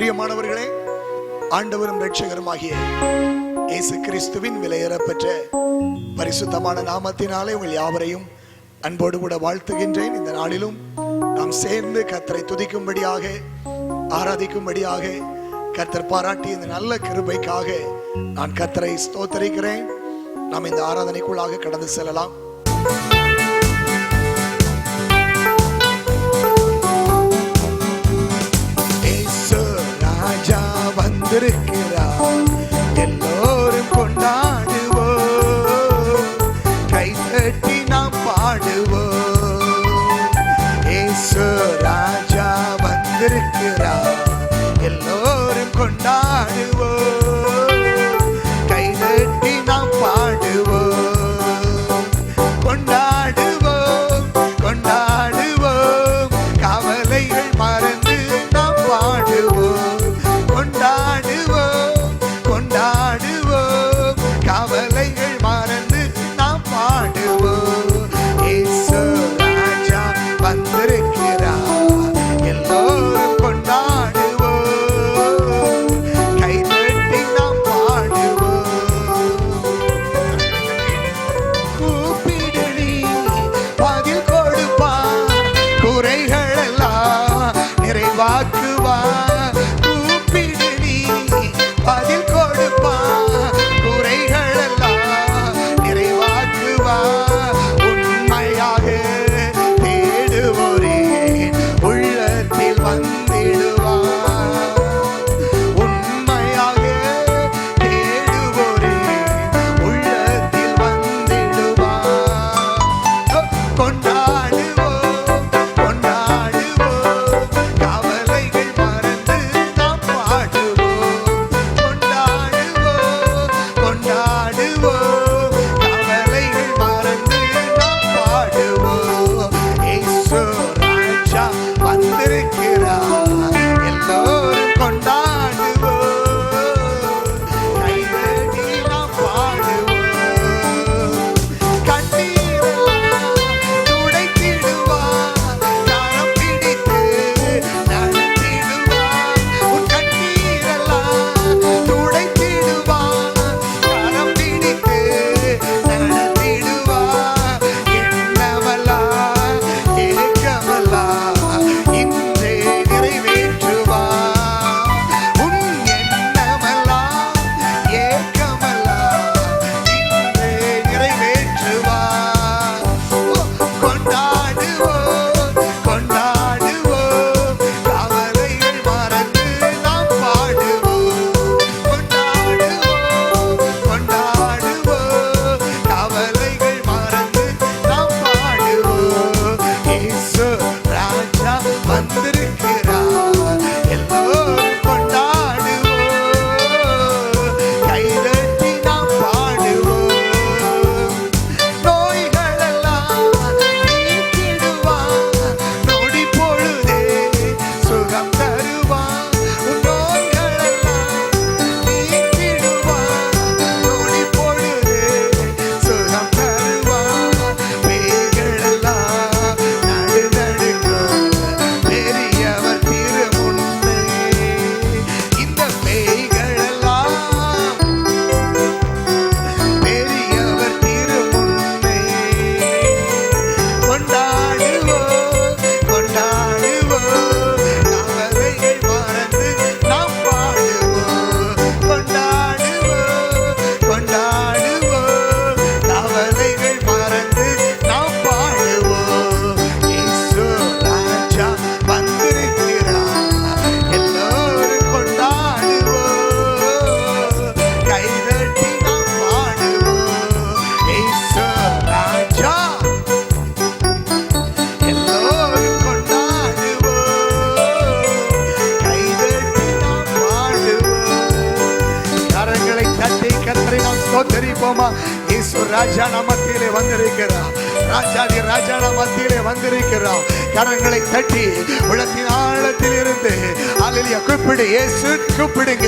பிரியமானவர்களே, ஆண்டவரும் இரட்சகருமாகிய இயேசு கிறிஸ்துவின் விலையேறப்பெற்ற பரிசுத்தமான நாமத்தினாலே உங்கள் யாவரையும் அன்போடு கூட வாழ்த்துகின்றேன். இந்த நாளிலும் நாம் சேர்ந்து கர்த்தரை துதிக்கும்படியாக, ஆராதிக்கும்படியாக கர்த்தர் பாராட்டிய இந்த நல்ல கிருபைக்காக நான் கர்த்தரை ஸ்தோத்தரிக்கிறேன். நாம் இந்த ஆராதனைக்குள்ளாக கடந்து செல்லலாம். வந்திருக்கிறார், எல்லோரும் கொண்டாடுவோம், கைதட்டி நாம் பாடுவோம். இயேசு ராஜா வந்திருக்கிறார், எல்லோரும் கொண்டாடுவோம், கைதட்டி நாம் பாடுவோம். கொண்டாடுவோம், கொண்டாடுவோம், கவலைகள் மறந்து நாம் பாடுவோம். கொண்டாடுவோம், கொண்டாடுவோம், கவலைகள் மறந்து நாம் பாடுவோம். இயேசு ராஜா வந்திருக்கிறார், எல்லோரும் கொண்டாடுவோம், கைதட்டி நாம் பாடுவோம். கூப்பிடு நீ பதில் கொடுப்பார், குறைகள் எல்லாம் நிறைவாக்குவார். பதில் கொடுப்பா, குறைகள் எல்லாம் நிறைவாக்குவா. உண்மையாக தேடுவோரே உள்ளத்தில் வந்திடுவா. உண்மையாக தேடுவோரே உள்ளத்தில் வந்திடுவா. கொண்டாடுவோம், கொண்டாடுவோம், கவலைகள் மறந்து நாம் பாடுவோம். கொண்டாடுவோம், கவலைகள் மறந்து நாம் பாடுவோம். இயேசு ராஜா வந்திருக்கிறார், எல்லோரும் கொண்டாடுவோம், கைதட்டி நாம் பாடுவோம். கண்ணீரெல்லாம் துடைத்திடுவார், கரம் பிடித்து நடத்திடுவார். உன் கண்ணீரெல்லாம் துடைத்திடுவார், கரம் பிடித்து நடத்திடுவார். என்னவல்லா ஏக்கமல்லா இன்றே நிறைவேற்றுவார். உன் எண்ணமல்லா ஏக்கமல்லா இன்றே நிறைவேற்றுவார். கொண்டாடுவோம், கொண்டாடுவோம், கவலைகள் மறந்து நாம் பாடுவோம். கொண்டாடுவோம், கொண்டாடுவோம், கவலைகள் மறந்து நாம் பாடுவோம். இயேசு ராஜா வந்திருக்கிறார், எல்லோரும் கொண்டாடுவோம், கைதட்டி நாம் பாடுவோம். நோய்கள் எல்லாம் நீக்கிடுவார், நொடி பொழுதே சுகம் தருவார். நோய்கள் எல்லாம் நீக்கிடுவார், நொடி பொழுதே சுகம் தருவார். பேய்கள் எல்லாம் நடுநடுங்கும், பெரியவர் திருமுன்னே. இந்த பேய்கள் எல்லாம் பெரியவர் திருமுன்னே. கொண்டாடுவோம், கொண்டாடுவோம், கவலைகள் மறந்து நாம் பாடுவோம். கொண்டாடுவோம், கொண்டாடுவோம், கவலைகள் மறந்து நாம் பாடுவோம். இயேசு ராஜா வந்திருக்கிறார், எல்லோரும் கொண்டாடுவோம், கைதட்டி நாம் பாடுவோம். இயேசு ராஜா, எல்லோரும் கொண்டாடுவோம், கைதட்டி நாம் பாடுவோம். கரங்களை தட்டி கர்த்தரை நாம் ஸ்தோத்தரிப்போமா? இயேசு ராஜா நமக்கிலே வந்திருக்கிறார், ராஜாதி ராஜான மத்தியிலே வந்திருக்கிறார். கரங்களை தட்டி உள்ளத்தின் ஆழத்தில் இருந்து அல்லேலூயா கூப்பிடு, இயேசு கூப்பிடுங்க.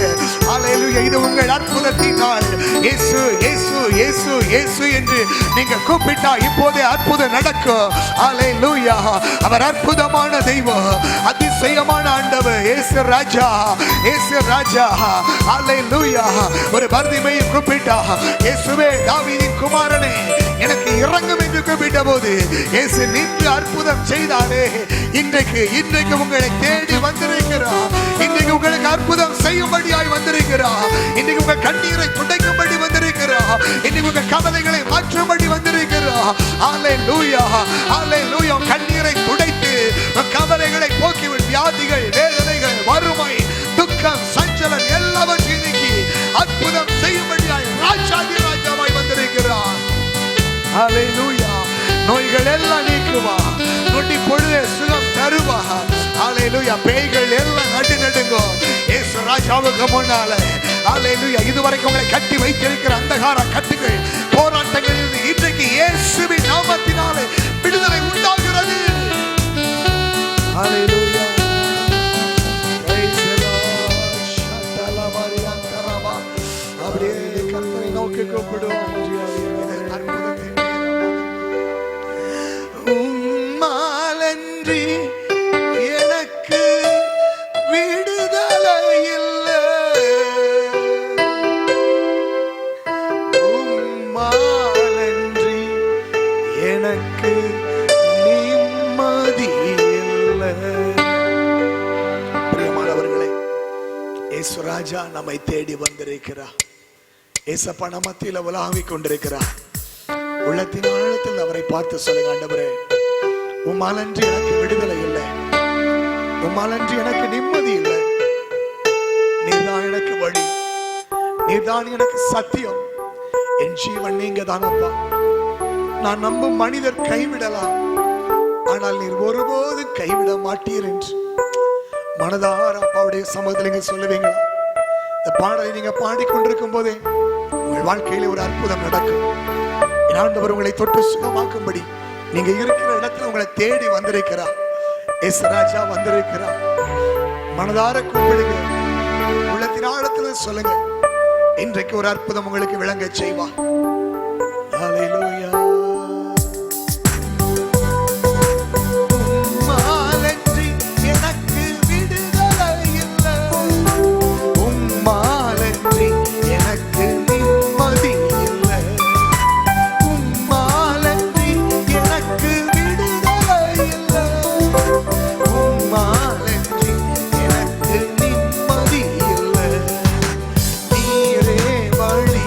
அல்லேலூயா, இது உங்கள் அற்புதத்தின் நாள். இயேசு இயேசு இயேசு இயேசு என்று நீங்க கூப்பிட்டா இப்போதே அற்புதம் நடக்கும். அல்லேலூயா, அவர் அற்புதமான தெய்வம், அதிசயமான ஆண்டவர். இயேசு ராஜா, இயேசு ராஜா. அல்லேலூயா, ஒரு பர்திமையை கூப்பிட்டா, இயேசுவே தாவீதின் குமாரனே எனக்கு இறங்கும் என்று கூப்பிட்ட போது இயேசு நின்று அற்புதம் செய்தாரே. இன்றைக்கு உங்களை தேடி வந்திருக்கிறார். இன்றைக்கு உங்களுக்கு அற்புதம் செய்யும்படியாய் வந்திருக்கிறார். இன்றைக்கு உங்க கண்ணீரை துடைக்கும்படி வந்திருக்கிறார். இன்றைக்கு உங்க கவலைகளை மாற்றும்படி வந்திருக்கிறார். அல்லேலூயா, அல்லேலூயா. கண்ணீரை துடைத்து கவலைகளை போக்கிவிட்டு வியாதிகள், வேதனைகள், வறுமை, துக்கம், சஞ்சலம் எல்லாவற்றையும் நீக்கி அற்புதம் செய்யும்படியாய் ராஜாதி ராஜாவாய் வந்திருக்கிறார். அல்லேலூயா, நோய்கள் எல்லாம் நீக்குவா, நொடி பொழுதே சுகம் தருவா. அல்லேலூயா, பேய்கள் எல்லாம் நடுங்கும் இயேசு ராஜாவுக்கு முன்னால. அல்லேலூயா, இதுவரைக்கும் உங்களை கட்டி வைத்திருக்கிற அந்தகார கட்டுகள், போராட்டங்கள் இன்றைக்கு இயேசுவின் நாமத்தினாலே விடுதலை உண்டாகிறது. அல்லேலூயா, அப்படியே கர்த்தரை நோக்கி கூப்பிடுவோம். உம்மாலன்றி எனக்கு விடுதலை இல்லை, உம்மாலன்றி எனக்கு நிம்மதி இல்லை. பிரியமானவர்களே, இயேசு ராஜா நம்மை தேடி வந்திருக்கிறார். ஏசப்பா நம்ம மத்தியில உலாவிக் கொண்டிருக்கிறார். உள்ளத்தின் ஆழத்தில் அவரை பார்த்து சொல்லுங்க, ஆண்டவரே உம்மாலன்றி எனக்கு விடுதலை இல்லை, உம்மாலன்றி எனக்கு நிம்மதி இல்லை. நீதான் எனக்கு வழி, நீதான் எனக்கு சத்தியம், என் ஜீவன் நீங்க தானப்பா. நான் நம்பும் மனிதர் கைவிடலாம், ஆனால் நீர் ஒருபோதும் கைவிட மாட்டீர் என்று மனதார அப்பாவுடைய சமூகத்தில் நீங்க சொல்லுவீங்களா? இந்த பாடலை நீங்க பாடிக்கொண்டிருக்கும் போதே உங்கள் வாழ்க்கையில ஒரு அற்புதம் நடக்கும். ஆண்டவர் உங்களை தொட்டு சுகமாக்கும்படி நீங்க இருக்கிற இடத்துல உங்களை தேடி வந்திருக்கிறார். இயேசு ராஜா வந்திருக்கிறார். மனதார கூப்பிடுங்க, உள்ளத்தின் ஆழத்துல சொல்லுங்க, இன்றைக்கு ஒரு அற்புதம் உங்களுக்கு விளங்க செய்வா. அல்லேலூயா. உம்மாலன்றி எனக்கு விடுதலை இல்லை, உம்மாலன்றி எனக்கு நிம்மதி இல்லை, உம்மாலன்றி எனக்கு விடுதலை இல்லை, உம்மாலன்றி எனக்கு நிம்மதி இல்லை. நீரே வழி,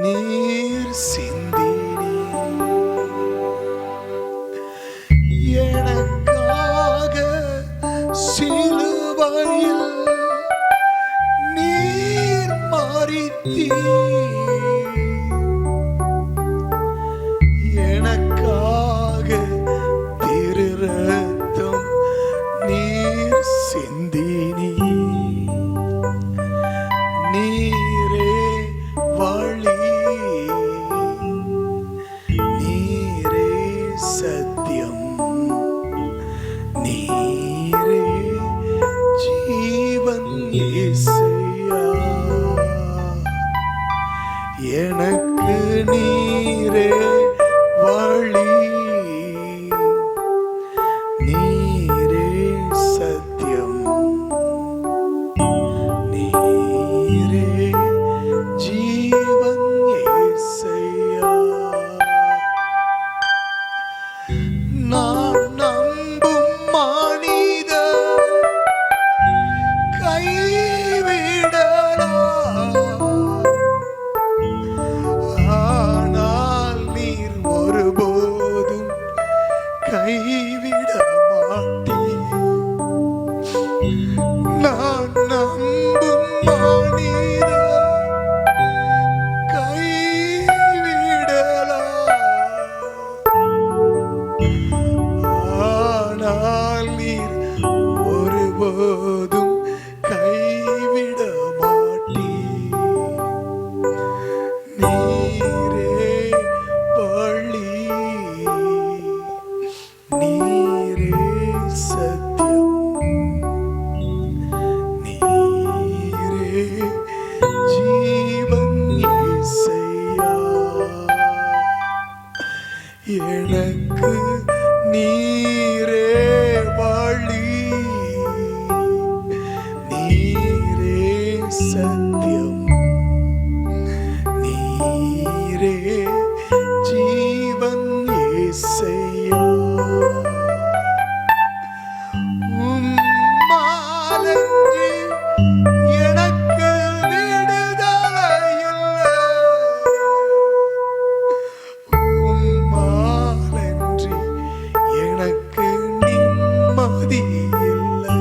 நீர் சிந்தினி எனக்காக சிலுவையில் நீர் மரித்தீர் எனக்காக திரு ரத்தம் நீர் சிந்தினி நீரே வழி நீரே சத்தியம் நீரே ஜீவன் இயேசுயா எனக்கு நீரே வழி நீரே சத்தியம் நீரே ஜீவன் இயேசுயா நான் நம்பும் மனிதர் கைவிடலாம் ஆனால் நீர் ஒருபோதும் கைவிட மாட்டீர் நான் நம்பும் மனிதர் கைவிடலாம் ஆனால் நீர் ஒருபோதும் கைவிட மாட்டீர் நீரே வழி நீரே சத்தியம் நீரே ஜீவன் இயேசுயா எனக்கு நீரே வழி நீரே சத்தியம் நீரே ஜீவன் இயேசுயா உம்மாலன்றி எனக்கு விடுதலை இல்லை உம்மாலன்றி எனக்கு நிம்மதி இல்லை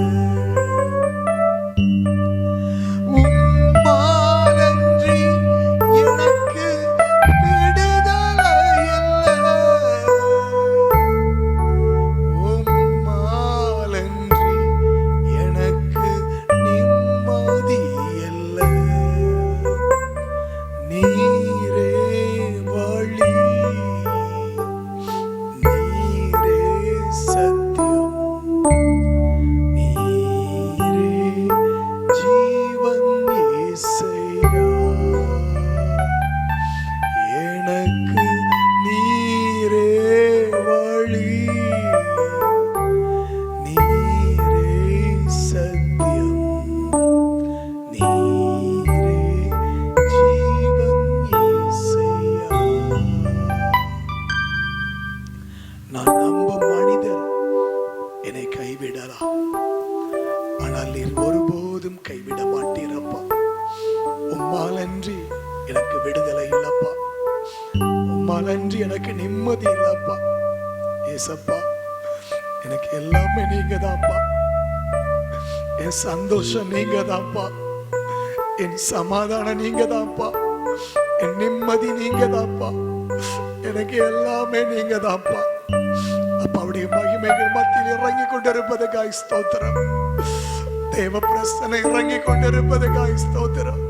உம்மாலன்றி எனக்கு விடுதலை இல்லை உம்மாலன்றி எனக்கு நிம்மதி இல்லை நீரே வழி நீரே சத்தியம் நீரே ஜீவன் இயேசுயா எனக்கு நீரே வழி நீரே சத்தியம் நீரே ஜீவன் இயேசுயா நான் நம்பும் மனிதர் என்னை கைவிடலாம் ஆனால் நீர் ஒருபோதும் கைவிட மாட்டீரப்பா உம்மாலன்றி எனக்கு விடுதலை இல்லப்பா உம்மாலன்றி எனக்கு நிம்மதி இல்லப்பா ஏசப்பா எனக்கு எல்லாமே நீங்க தான்ப்பா என் சந்தோஷம் நீங்க தான்ப்பா என் சமாதானம் நீங்க தான்ப்பா என் நிம்மதி நீங்க தான்ப்பா எனக்கு எல்லாமே நீங்க தான்ப்பா அப்பாவுடைய மகிமைகள் மத்தியில் இறங்கி கொண்டிருப்பதற்காய் ஸ்தோத்திரம் தேவ பிரசனை இறங்கி கொண்டிருப்பதற்காய் ஸ்தோத்திரம்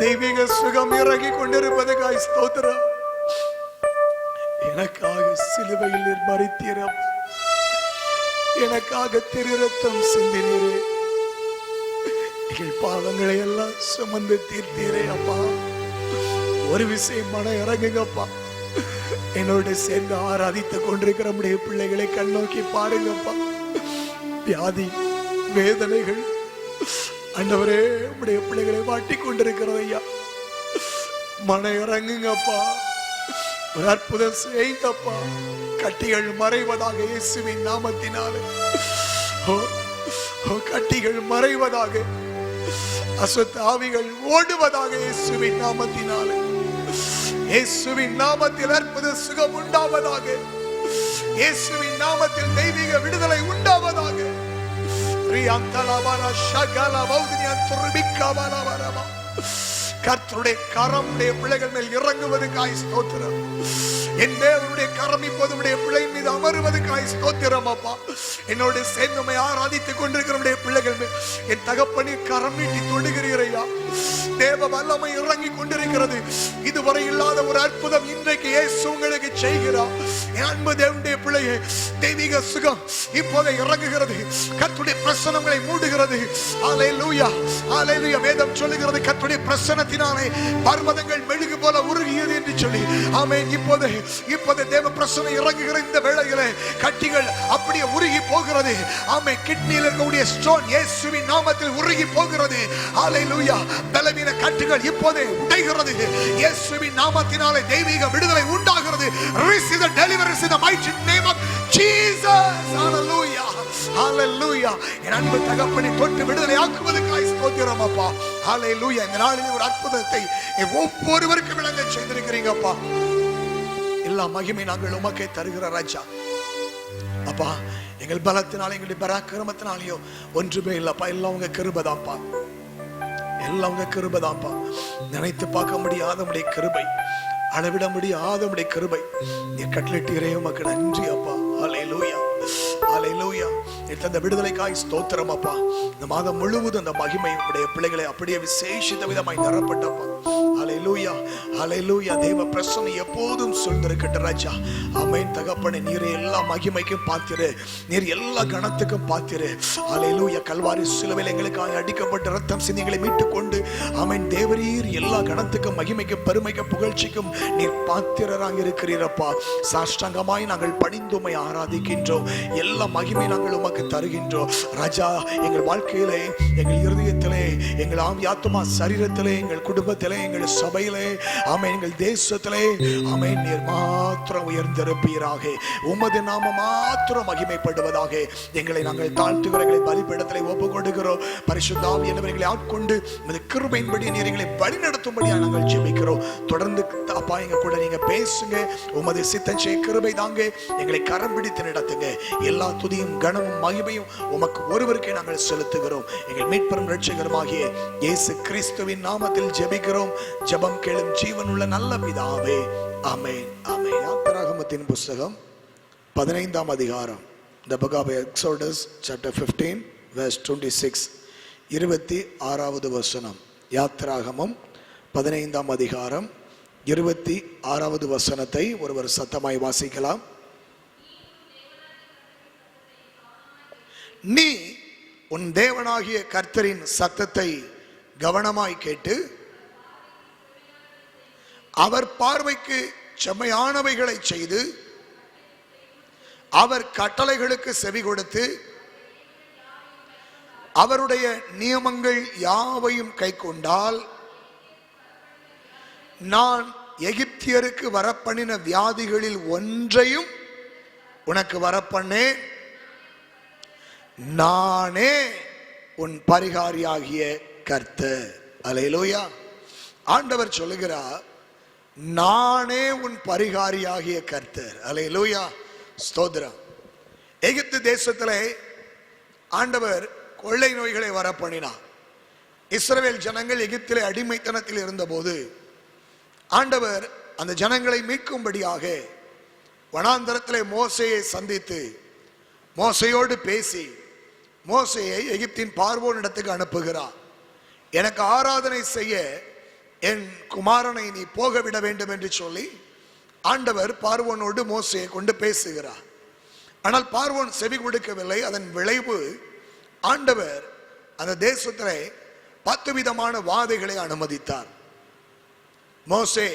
தெய்வீக சுகம் இறங்கி கொண்டிருப்பதற்காய் ஸ்தோத்திரம் எனக்காக சிலுவையில் நீர் மரித்தீரப்பா எனக்காக திரு ரத்தம் சிந்தினீரே எங்கள் பாவங்களை எல்லாம் சுமந்து தீர்த்தீரே அப்பா ஒரு விஷயம் மன இறங்குங்கப்பா என்னோட சேர்ந்து ஆராதித்துக் கொண்டிருக்கிற நம்முடைய பிள்ளைகளை கண்ணோக்கி பாருங்கப்பா வியாதி வேதனைகள் ஆண்டவரே நம்முடைய பிள்ளைகளை வாட்டி கொண்டிருக்கிறது ஐயா மன இறங்குங்கப்பா ஒரு அற்புதம் செய்யுங்கப்பா கட்டிகள் மறைவதாக இயேசுவின் நாமத்தினாலே கட்டிகள் மறைவதாக அசுத்த ஆவிகள் ஓடுவதாக இயேசுவின் நாமத்தினாலே இயேசுவின் நாமத்தில் அற்புத சுகம் உண்டாவதாக. இயேசுவின் நாமத்தில் தெய்வீக விடுதலை உண்டாவதாக. கர்த்தருடைய கரம் பிள்ளைகள் மேல் இறங்குவதற்காய் ஸ்தோத்திரம். என் தேவனுடைய கரம் இப்போது பிள்ளை மீது அமருவதற்காய் ஸ்தோத்திரம் அப்பா. என்னோட சேர்ந்தமை ஆராதித்துக் கொண்டிருக்கிற பிள்ளைகள் மேல் என் தகப்பனி கரம் நீட்டி தொடுகிறீரையா. தேவ வல்லமை இறங்கி கொண்டிருக்கிறது. இதுவரை இல்லாத ஒரு அற்புதம் இன்றைக்கு இயேசு உங்களுக்கு செய்கிறார். என் அன்பு தேவனுடைய பிள்ளையே, தெய்வீக சுகம் இப்போது இறங்குகிறது. கர்த்தருடைய பிரசன்னங்களை மூடுகிறது. ஹல்லேலூயா, ஹல்லேலூயா. வேதம் சொல்லுகிறது கர்த்தருடைய பிரசன்னத்தினாலே பர்வதங்கள் மெழுகு போல உருகியது என்று சொல்லி. ஆமென். இப்போது தேவ பிரசன்னம் இறங்குகிற இந்த வேளையிலே கட்டிகள் அப்படியே உருகி போகிறது. ஆமென். கிட்னியில் இருக்கக்கூடிய ஸ்டோன் இயேசுவின் நாமத்தில் உருகி போகிறது. ஹல்லேலூயா. பலவீன கட்டுகள் இப்போதே உடைகிறது. இயேசுவின் நாமத்தினாலே தெய்வீக விடுதலை உண்டாகிறது. Receive the deliverance in the mighty name of Jesus. Hallelujah. Hallelujah. என் அன்பு தகப்பனை தொட்டு விடுதலை ஆக்குவதற்காய் ஸ்தோத்திரம் அப்பா. Hallelujah. இந்த நாளில் ஒரு அற்புதத்தை ஒவ்வொருவருக்கும் விளங்க செய்திருக்கிறீங்க அப்பா. எல்லா மகிமை நாங்கள் உமக்கே தருகிற ராஜா அப்பா. எங்கள் பலத்தினால எங்களுடைய பராக்கிரமத்தினாலேயோ ஒன்றுமே இல்லப்பா. எல்லாம் உங்க கிருபைதான்ப்பா. எல்லாம் உங்க கிருபைதான்ப்பா. நினைத்து பார்க்க முடியாத உடைய கிருபை, அளவிட முடியாத உடைய கிருபை. நீ கட்டளிட்டீரே, உமக்கு நன்றி அப்பா. ஹல்லேலூயா, ஹல்லேலூயா. இந்த விடுதலைக்காய் ஸ்தோத்திரம் அப்பா. இந்த மாதம் முழுவதும் அந்த மகிமை உடைய பிள்ளைகளை அப்படியே விசேஷித்த விதமாய் நிரப்பட்டப்பா. ஹல்லேலூயா, ஹல்லேலூயா. தேவ பிரசன்னம் எப்போதும் சூழ்ந்திருக்கட்டும் ராஜா. ஆமென். தகப்பனே, நீர் எல்லா மகிமைக்கும் பாத்திரு, நீர் எல்லா கணத்துக்கும் பாத்திரு. ஹல்லேலூயா. கல்வாரி சிலுவையில் எங்களுக்காக அடிக்கப்பட்ட ரத்தம் சிந்தி எங்களை மீட்டுக் கொண்டு ஆமென் தேவரீர் எல்லா கணத்துக்கும் மகிமைக்கும் பெருமைக்கும் புகழ்ச்சிக்கும் நீர் பாத்திரராக இருக்கிறீரப்பா. சாஷ்டாங்கமாய் நாங்கள் பணிந்துமை ஆராதிக்கின்றோம். எல்லா மகிமை நாங்கள் உமக்கு தருகின்றோம் ராஜா. எங்கள் வாழ்க்கையிலே, எங்கள் இருதயத்திலே, எங்கள் ஆத்மா சரீரத்திலே, எங்கள் குடும்பத்திலே, எங்கள் சபையிலே, ஆமென், எங்கள் தேசத்திலே, ஆமென், நீர் மாத்திரம் உயர்ந்திருப்பீராக. உமது நாம மாத்திரம் மகிமைப்படுவதாக. எங்களை நாங்கள் தாழ்த்துகிற எங்களை பலிபீடத்திலே ஒப்புக் கொடுக்கிறோம். பரிசுத்த ஆவியானவரை ஆட்கொண்டு உமது கிருபையின்படி நீர் எங்களை வழி நடத்தும்படியாக நாங்கள் ஜெபிக்கிறோம். தொடர்ந்து அப்பா எங்க கூட நீங்க பேசுங்க. உமது சித்தம் செய்ய கிருபை தாங்க. எங்களை கரம் பிடித்து நடத்துங்க. எல்லா துதியும் கனமும் மகிமையும் உமக்கு ஒருவருக்கே நாங்கள் செலுத்துகிறோம். எங்கள் மீட்பரும் இரட்சகருமாகிய இயேசு கிறிஸ்துவின் நாமத்தில் ஜெபிக்கிறோம். ஜெபம் கேளும் ஜீவனுள்ள நல்ல பிதாவே. ஆமென், ஆமென். யாத்திராகமத்தின் புத்தகம் 15ஆம் அதிகாரம். The book of Exodus chapter 15 verse 26. 26வது வசனம். யாத்திராகமம் 15ஆம் அதிகாரம் 26வது வசனத்தை ஒருவர் சத்தமாய் வாசிக்கலாம். நீ உன் தேவனாகிய கர்த்தரின் சத்தத்தை கவனமாய் கேட்டு அவர் பார்வைக்கு செம்மையானவைகளை செய்து அவர் கட்டளைகளுக்கு செவி கொடுத்து அவருடைய நியமங்கள் யாவையும் கைக்கொண்டால் நான் எகிப்தியருக்கு வரப்பண்ணின வியாதிகளில் ஒன்றையும் உனக்கு வரப்பண்ணேன். நானே உன் பரிகாரியாகிய கர்த்தர். அல்லேலூயா. ஆண்டவர் சொல்லுகிறார், நானே உன் பரிகாரியாகிய கர்த்தர். அல்லேலூயா, ஸ்தோத்திரம். எகிப்து தேசத்திலே ஆண்டவர் கொள்ளை நோய்களை வரப்பண்ணினார். இஸ்ரவேல் ஜனங்கள் எகிப்திலே அடிமைத்தனத்தில் இருந்தபோது ஆண்டவர் அந்த ஜனங்களை மீட்கும்படியாக வனாந்தரத்திலே மோசேயை சந்தித்து மோசையோடு பேசி மோசேயை எகிப்தின் பார்வோனிடத்துக்கு அனுப்புகிறார். எனக்கு ஆராதனை செய்ய என் குமாரனை நீ போக விட வேண்டும் என்று சொல்லி ஆண்டவர் பார்வோனோடு மோசையை கொண்டு பேசுகிறார். ஆனால் பார்வோன் செவி கொடுக்கவில்லை. அதன் விளைவு ஆண்டவர் அந்த தேசத்திலே 10 விதமான வாதைகளை அனுமதித்தார். மோசே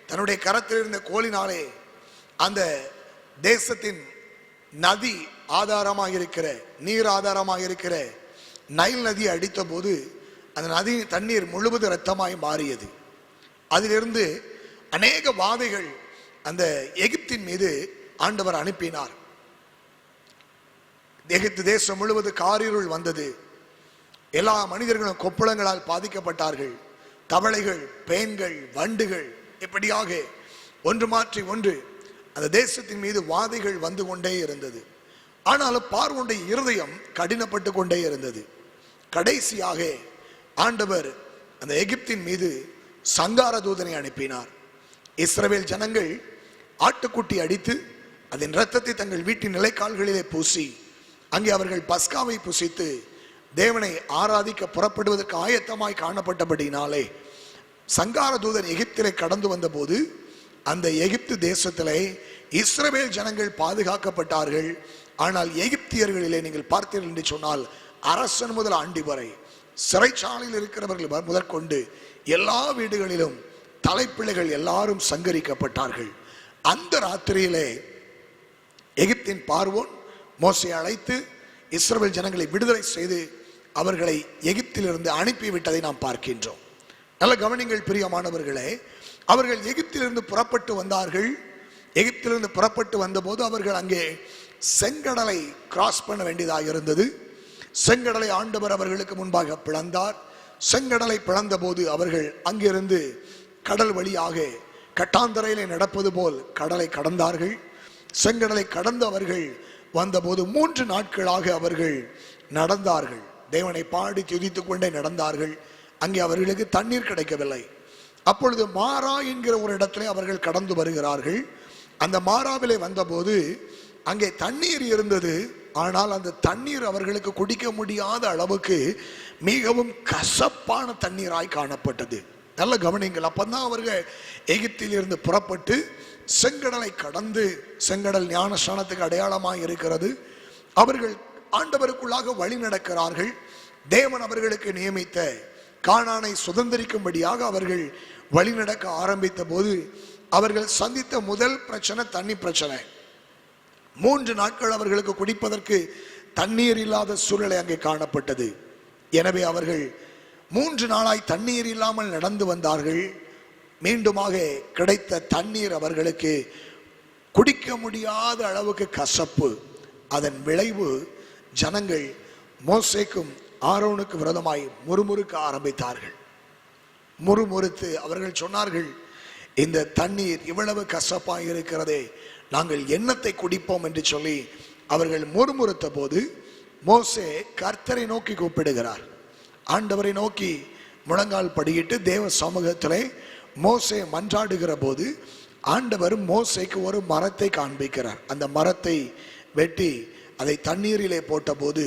தன்னுடைய கரத்தில் இருந்த கோலினாலே அந்த தேசத்தின் நதி ஆதாரமாக இருக்கிற நீர் ஆதாரமாக இருக்கிற நைல் நதியை அடித்த போது அந்த நதி தண்ணீர் முழுவதும் இரத்தமாய் மாறியது. அதிலிருந்து அநேக வாதைகள் அந்த எகிப்தின் மீது ஆண்டவர் அனுப்பினார். எகிப்து தேசம் முழுவது காரிருள் வந்தது. எல்லா மனிதர்களும் கொப்புளங்களால் பாதிக்கப்பட்டார்கள். தவளைகள், பேன்கள், வண்டுகள் இப்படியாக ஒன்று மாற்றி ஒன்று அந்த தேசத்தின் மீது வாதைகள் வந்து கொண்டே இருந்தது. ஆனாலும் பார்வோனுடைய இருதயம் கடினப்பட்டு கொண்டே இருந்தது. கடைசியாக ஆண்டவர் அந்த எகிப்தின் மீது சங்கார தூதனை அனுப்பினார். இஸ்ரவேல் ஜனங்கள் ஆட்டுக்குட்டி அடித்து அதன் இரத்தத்தை தங்கள் வீட்டின் நிலைக்கால்களிலே பூசி அங்கே அவர்கள் பஸ்காவை புசித்து தேவனை ஆராதிக்க புறப்படுவதற்கு ஆயத்தமாய் காணப்பட்டபடினாலே சங்கார தூதன் எகிப்திலே கடந்து வந்த போது அந்த எகிப்து தேசத்திலே இஸ்ரவேல் ஜனங்கள் பாதுகாக்கப்பட்டார்கள். ஆனால் எகிப்தியர்களிலே நீங்கள் பார்த்தீர்கள் என்று சொன்னால் அரசன் முதல் ஆண்டி வரை சிறைச்சாலையில் இருக்கிறவர்கள் முதற்கொண்டு எல்லா வீடுகளிலும் தலைப்பிள்ளைகள் எல்லாரும் சங்கரிக்கப்பட்டார்கள். அந்த ராத்திரியிலே எகிப்தின் பார்வோன் மோசேயை அழைத்து இஸ்ரவேல் ஜனங்களை விடுதலை செய்து அவர்களை எகிப்திலிருந்து அனுப்பிவிட்டதை நாம் பார்க்கின்றோம். நல்ல கவனிங்கள் பிரியமானவர்களே, அவர்கள் எகிப்திலிருந்து புறப்பட்டு வந்தார்கள். எகிப்திலிருந்து புறப்பட்டு வந்தபோது அவர்கள் அங்கே செங்கடலை கிராஸ் பண்ண வேண்டியதாக இருந்தது. செங்கடலை ஆண்டவர் அவர்களுக்கு முன்பாக பிளந்தார். செங்கடலை பிளந்த போது அவர்கள் அங்கிருந்து கடல் வழியாக கட்டாந்தரையிலே நடப்பது போல் கடலை கடந்தார்கள். செங்கடலை கடந்து அவர்கள் வந்தபோது 3 நாட்களாக அவர்கள் நடந்தார்கள். தேவனை பாடி துதித்துக் கொண்டே நடந்தார்கள். அங்கே அவர்களுக்கு தண்ணீர் கிடைக்கவில்லை. அப்பொழுது மாரா என்கிற ஒரு இடத்திலே அவர்கள் கடந்து வருகிறார்கள். அந்த மாராவிலே வந்தபோது அங்கே தண்ணீர் இருந்தது. ஆனால் அந்த தண்ணீர் அவர்களுக்கு குடிக்க முடியாத அளவுக்கு மிகவும் கசப்பான தண்ணீராய் காணப்பட்டது. நல்ல கவனிங்கள். அப்பந்தான் அவர்கள் எகிப்தில் இருந்து புறப்பட்டு செங்கடலை கடந்து, செங்கடல் ஞானஸ்நானத்துக்கு அடையாளமாக இருக்கிறது, அவர்கள் ஆண்டவருக்குள்ளாக வழி நடக்கிறார்கள். தேவன் அவர்களுக்கு நியமித்த கானானை சுதந்திரிக்கும்படியாக அவர்கள் வழி நடக்க ஆரம்பித்த போது அவர்கள் சந்தித்த முதல் பிரச்சனை தண்ணி பிரச்சனை. 3 நாட்கள் அவர்களுக்கு குடிப்பதற்கு தண்ணீர் இல்லாத சூழ்நிலை அங்கே காணப்பட்டது. எனவே அவர்கள் 3 நாளாய் தண்ணீர் இல்லாமல் நடந்து வந்தார்கள். மீண்டுமாக கிடைத்த தண்ணீர் அவர்களுக்கு குடிக்க முடியாத அளவுக்கு கசப்பு. அதன் விளைவு ஜனங்கள் மோசேக்கும் ஆரோனுக்கு விரோதமாய் முறுமுறுக்க ஆரம்பித்தார்கள். முறுமுறுத்து அவர்கள் சொன்னார்கள், இந்த தண்ணீர் இவ்வளவு கசப்பாய் இருக்கிறதே, நாங்கள் எண்ணத்தை குடிப்போம் என்று சொல்லி அவர்கள் முறுமுறுத்த போது மோசே கர்த்தரை நோக்கி கூப்பிடுகிறார். ஆண்டவரை நோக்கி முழங்கால் படியிட்டு தேவ சமூகத்திலே மோசே மன்றாடுகிற போது ஆண்டவர் மோசேக்கு ஒரு மரத்தை காண்பிக்கிறார். அந்த மரத்தை வெட்டி அதை தண்ணீரிலே போட்ட போது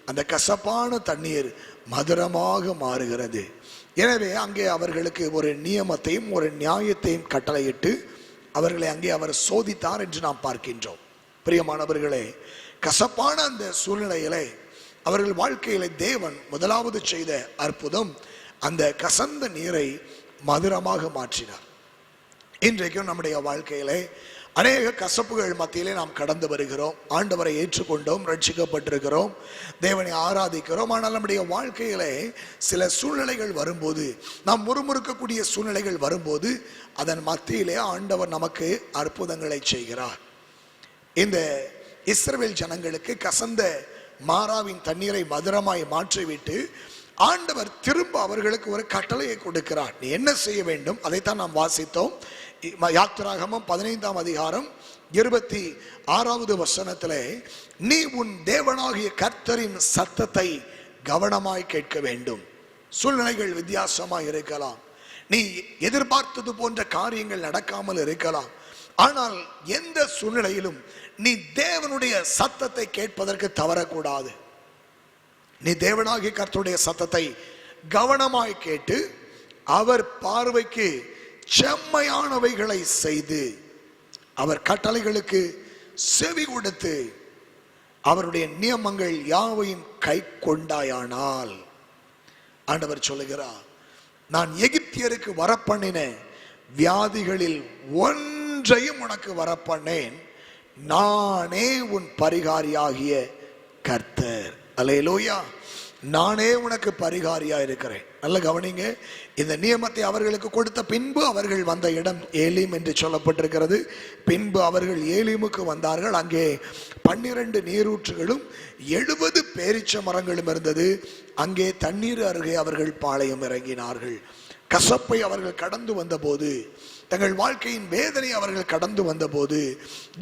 அந்த கசப்பான தண்ணீர் மதுரமாக மாறுகிறது. எனவே அங்கே அவர்களுக்கு ஒரு நியமத்தையும் ஒரு நியாயத்தையும் கட்டளையிட்டு அவர்களை அங்கே அவர் சோதித்தார் என்று நாம் பார்க்கின்றோம். பிரியமானவர்களே, கசப்பான அந்த சூழ்நிலையிலே அவர்கள் வாழ்க்கையில தேவன் முதலாவது செய்த அற்புதம் அந்த கசந்த நீரை மதுரமாக மாற்றினார். இன்றைக்கும் நம்முடைய வாழ்க்கையிலே அநேக கசப்புகள் மத்தியிலே நாம் கடந்து வருகிறோம். ஆண்டவரை ஏற்றுக்கொண்டோம், ரட்சிக்கப்பட்டிருக்கிறோம், தேவனை ஆராதிக்கிறோம். ஆனால் நம்முடைய வாழ்க்கையிலே சில சூழ்நிலைகள் வரும்போது, நாம் முறுமுறுக்கக்கூடிய சூழ்நிலைகள் வரும்போது அதன் மத்தியிலே ஆண்டவர் நமக்கு அற்புதங்களை செய்கிறார். இந்த இஸ்ரவேல் ஜனங்களுக்கு கசந்த மாராவின் தண்ணீரை மதுரமாய் மாற்றிவிட்டு ஆண்டவர் திரும்ப அவர்களுக்கு ஒரு கட்டளையை கொடுக்கிறார். நீ என்ன செய்ய வேண்டும் அதைத்தான் நாம் வாசித்தோம். யாத்திராகமம் 15ஆம் அதிகாரம் 26வது வசனத்திலே, நீ உன் தேவனாகிய கர்த்தரின் சத்தத்தை கவனமாய் கேட்க வேண்டும். சூழ்நிலைகள் வித்தியாசமாய் இருக்கலாம், நீ எதிர்பார்த்தது போன்ற காரியங்கள் நடக்காமல் இருக்கலாம். ஆனால் எந்த சூழ்நிலையிலும் நீ தேவனுடைய சத்தத்தை கேட்பதற்கு தவறக்கூடாது. நீ தேவனாகிய கர்த்தருடைய சத்தத்தை கவனமாய் கேட்டு அவர் பார்வைக்கு செம்மையானவைகளை செய்து அவர் கட்டளைகளுக்கு செவி கொடுத்து அவருடைய நியமங்கள் யாவையும் கை கொண்டாயானால், ஆண்டவர் சொல்லுகிறார், நான் எகிப்தியருக்கு வரப்பண்ணின வியாதிகளில் ஒன்றையும் உனக்கு வரப்பண்ணேன், நானே உன் பரிகாரியாகிய கர்த்தர். அல்லேலூயா. நானே உனக்கு பரிகாரியா இருக்கிறேன். நல்ல கவனிங்க. இந்த நியமத்தை அவர்களுக்கு கொடுத்த பின்பு அவர்கள் வந்த இடம் ஏலீம் என்று சொல்லப்பட்டிருக்கிறது. பின்பு அவர்கள் ஏலீமுக்கு வந்தார்கள். அங்கே 12 நீரூற்றுகளும் 70 பேரீச்ச மரங்களும் இருந்தது. அங்கே தண்ணீர் அருகே அவர்கள் பாளையம் இறங்கினார்கள். கசப்பை அவர்கள் கடந்து வந்த போது தங்கள் வாழ்க்கையின் வேதனை அவர்கள் கடந்து வந்தபோது,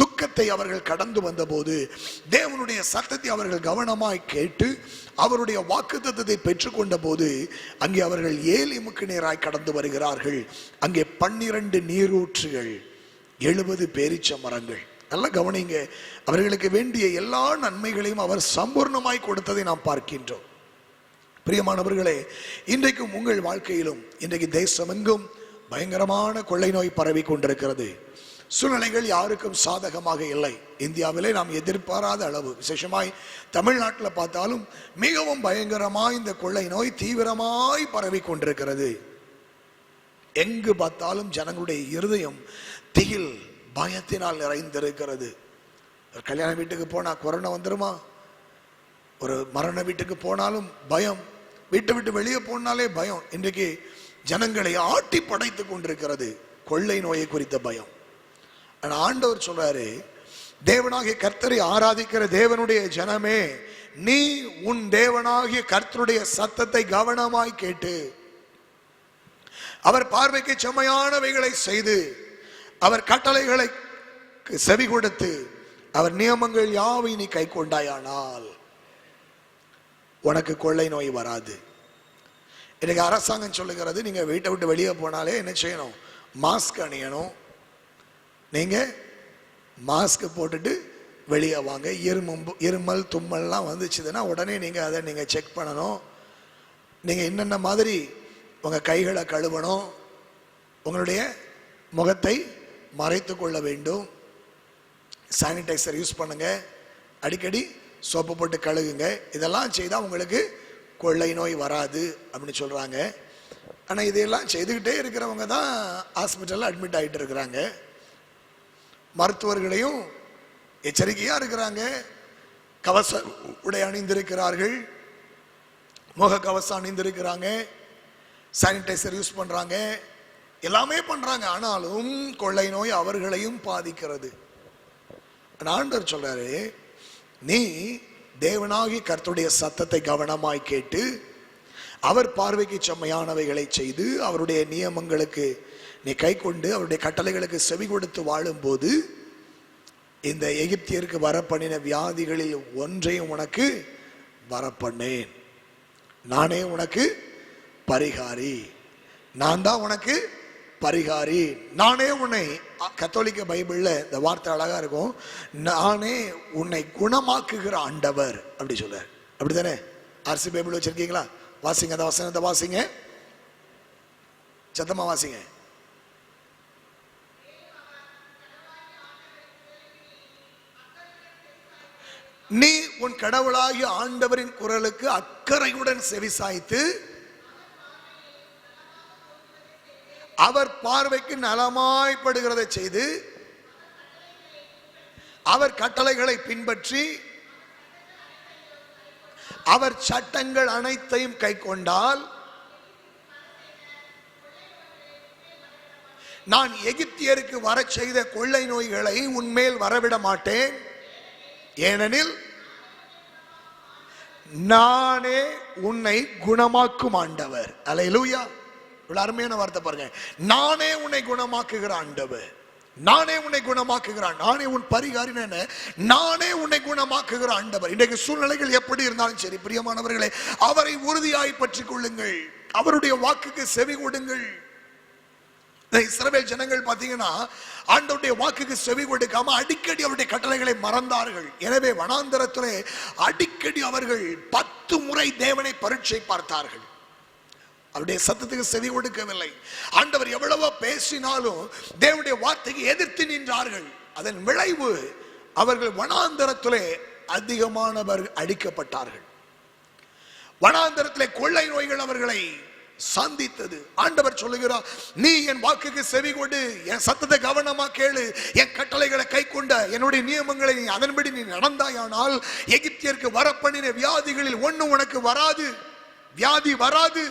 துக்கத்தை அவர்கள் கடந்து வந்தபோது, தேவனுடைய சத்தத்தை அவர்கள் கவனமாய் கேட்டு அவருடைய வாக்குத்தத்தத்தை பெற்றுக்கொண்ட போது அங்கே அவர்கள் ஏலிமுக்கு நேராய் கடந்து வருகிறார்கள். அங்கே 12 நீரூற்றுகள், 70 பேரீச்ச மரங்கள். நல்லா கவனிங்க, அவர்களுக்கு வேண்டிய எல்லா நன்மைகளையும் அவர் சம்பூர்ணமாய் கொடுத்ததை நாம் பார்க்கின்றோம். பிரியமானவர்களே, இன்றைக்கும் உங்கள் வாழ்க்கையிலும் இன்றைக்கு தேசமெங்கும் பயங்கரமான கொள்ளை நோய் பரவி கொண்டிருக்கிறது. சூழ்நிலைகள் யாருக்கும் சாதகமாக இல்லை. இந்தியாவிலே நாம் எதிர்பாராத அளவு, விசேஷமாய் தமிழ்நாட்டில் பார்த்தாலும் மிகவும் பயங்கரமாய் இந்த கொள்ளை நோய் தீவிரமாய் பரவி கொண்டிருக்கிறது. எங்கு பார்த்தாலும் ஜனங்களுடைய இருதயம் திகில், பயத்தினால் நிறைந்திருக்கிறது. ஒரு கல்யாண வீட்டுக்கு போனா கொரோனா வந்துருமா, ஒரு மரண வீட்டுக்கு போனாலும் பயம், வீட்டை விட்டு வெளியே போனாலே பயம். இன்றைக்கு ஜனங்களை ஆட்டி படைத்து கொண்டிருக்கிறது கொள்ளை நோயை குறித்த பயம். ஆண்டவர் சொல்றாரு, தேவனாகிய கர்த்தரை ஆராதிக்கிற தேவனுடைய ஜனமே, நீ உன் தேவனாகிய கர்த்தருடைய சத்தத்தை கவனமாய் கேட்டு அவர் பார்வைக்கு செம்மையானவைகளை செய்து அவர் கட்டளைகளை செவி கொடுத்து அவர் நியமங்கள் யாவை நீ கை கொண்டாயானால் உனக்கு கொள்ளை நோய் வராது. இன்னைக்கு அரசாங்கம் சொல்லுகிறது, நீங்க வீட்டை விட்டு வெளியே போனாலே என்ன செய்யணும், மாஸ்க் அணியணும். நீங்க மாஸ்க் போட்டுட்டு வெளியே வாங்க. இருமல் தும்மல்லாம் வந்துச்சுதுன்னா உடனே நீங்க அதை நீங்க செக் பண்ணணும். நீங்க என்னென்ன மாதிரி உங்க கைகளை கழுவணும், உங்களுடைய முகத்தை மறைத்து கொள்ள வேண்டும், சானிடைசர் யூஸ் பண்ணுங்க, அடிக்கடி சோப்பு போட்டு கழுகுங்க. இதெல்லாம் செய்தால் உங்களுக்கு கொள்ளை நோய் வராது அப்படின்னு சொல்றாங்க. ஆனால் இதையெல்லாம் செய்துக்கிட்டே இருக்கிறவங்க தான் ஹாஸ்பிட்டலில் அட்மிட் ஆகிட்டு இருக்கிறாங்க. மருத்துவர்களையும் எச்சரிக்கையா இருக்கிறாங்க. கவச உடை அணிந்திருக்கிறார்கள், முக கவசம் அணிந்திருக்கிறாங்க, சானிடைசர் யூஸ் பண்றாங்க, எல்லாமே பண்றாங்க. ஆனாலும் கொள்ளை நோய் அவர்களையும் பாதிக்கிறது. ஆண்டவர் சொல்றாரு, நீ தேவனாகி கர்த்தருடைய சத்தத்தை கவனமாய் கேட்டு அவர் பார்வைக்கு செம்மையானவைகளை செய்து அவருடைய நியமங்களுக்கு நீ கை கொண்டு அவருடைய கட்டளைகளுக்கு செவி கொடுத்து வாழும் போது இந்த எகிப்தியருக்கு வரப்பண்ணின வியாதிகளில் ஒன்றையும் உனக்கு வரப்பண்ணேன். நானே உனக்கு பரிகாரி, நான் தான் உனக்கு பரிகாரி, நானே உன்னை, கத்தோலிக்க பைபிள்ல இந்த வார்த்தை அழகா இருக்கும், நானே உன்னை குணமாக்குகிற ஆண்டவர் அப்படி சொல்ற. அப்படித்தானே? ஆர்சி பைபிள் வச்சிருக்கீங்களா? வாசிங்க அந்த வசனத்தை, வாசிங்க, சத்தமா வாசிங்க. நீ உன் கடவுளாகிய ஆண்டவரின் குரலுக்கு அக்கறையுடன் செவிசாய்த்து அவர் பார்வைக்கு நலமாய்ப்படுகிறதை செய்து அவர் கட்டளைகளை பின்பற்றி அவர் சட்டங்கள் அனைத்தையும் கை கொண்டால் நான் எகிப்தியருக்கு வர செய்த கொள்ளை நோய்களை உன்மேல் வரவிட மாட்டேன். ஏனெனில் நானே உன்னை குணமாக்கும் ஆண்டவர். அல்லேலூயா. அருமையான வார்த்தை பாருங்க. நானே உன்னை குணமாக்குகிற ஆண்டவர், நானே உன்னை குணமாக்குகிறான், நானே உன் பரிகாரி, நானே உன்னை குணமாக்குகிற ஆண்டவர். இன்றைக்கு சூழ்நிலைகள் எப்படி இருந்தாலும் சரி பிரியமானவர்களே, அவரை உறுதியாய் பற்றிக் கொள்ளுங்கள், அவருடைய வாக்குக்கு செவி கொடுங்கள். இஸ்ரவேல் ஜனங்கள் பாத்தீங்கன்னா ஆண்டவருடைய வாக்குக்கு செவி கொடுக்காம அடிக்கடி அவருடைய கட்டளைகளை மறந்தார்கள். எனவே வனாந்தரத்திலே அடிக்கடி அவர்கள் 10 முறை தேவனை பரீட்சை பார்த்தார்கள். அவருடைய சத்தத்துக்கு செவி கொடுக்கவில்லை. ஆண்டவர் எவ்வளவோ பேசினாலும் தேவனுடைய வார்த்தைக்கு எதிர்த்து நின்றார்கள். அதன் விளைவு அவர்கள் வனாந்தரத்திலே அதிகமானவர் அடிக்கப்பட்டார்கள். வனாந்தரத்திலே கொள்ளை நோய்கள் அவர்களை சந்தித்தது. ஆண்டவர் சொல்லுகிறார், நீ என் வாக்குக்கு செவி கொடு, என் சத்தத்தை கவனமா கேளு, என் கட்டளைகளை கை கொண்ட என்னுடைய நியமங்களை நீ அதன்படி நீ நடந்தாயானால் எகிப்தியருக்கு வரப்பண்ணின வியாதிகளில் ஒண்ணு உனக்கு வராது, வியாதி வராது.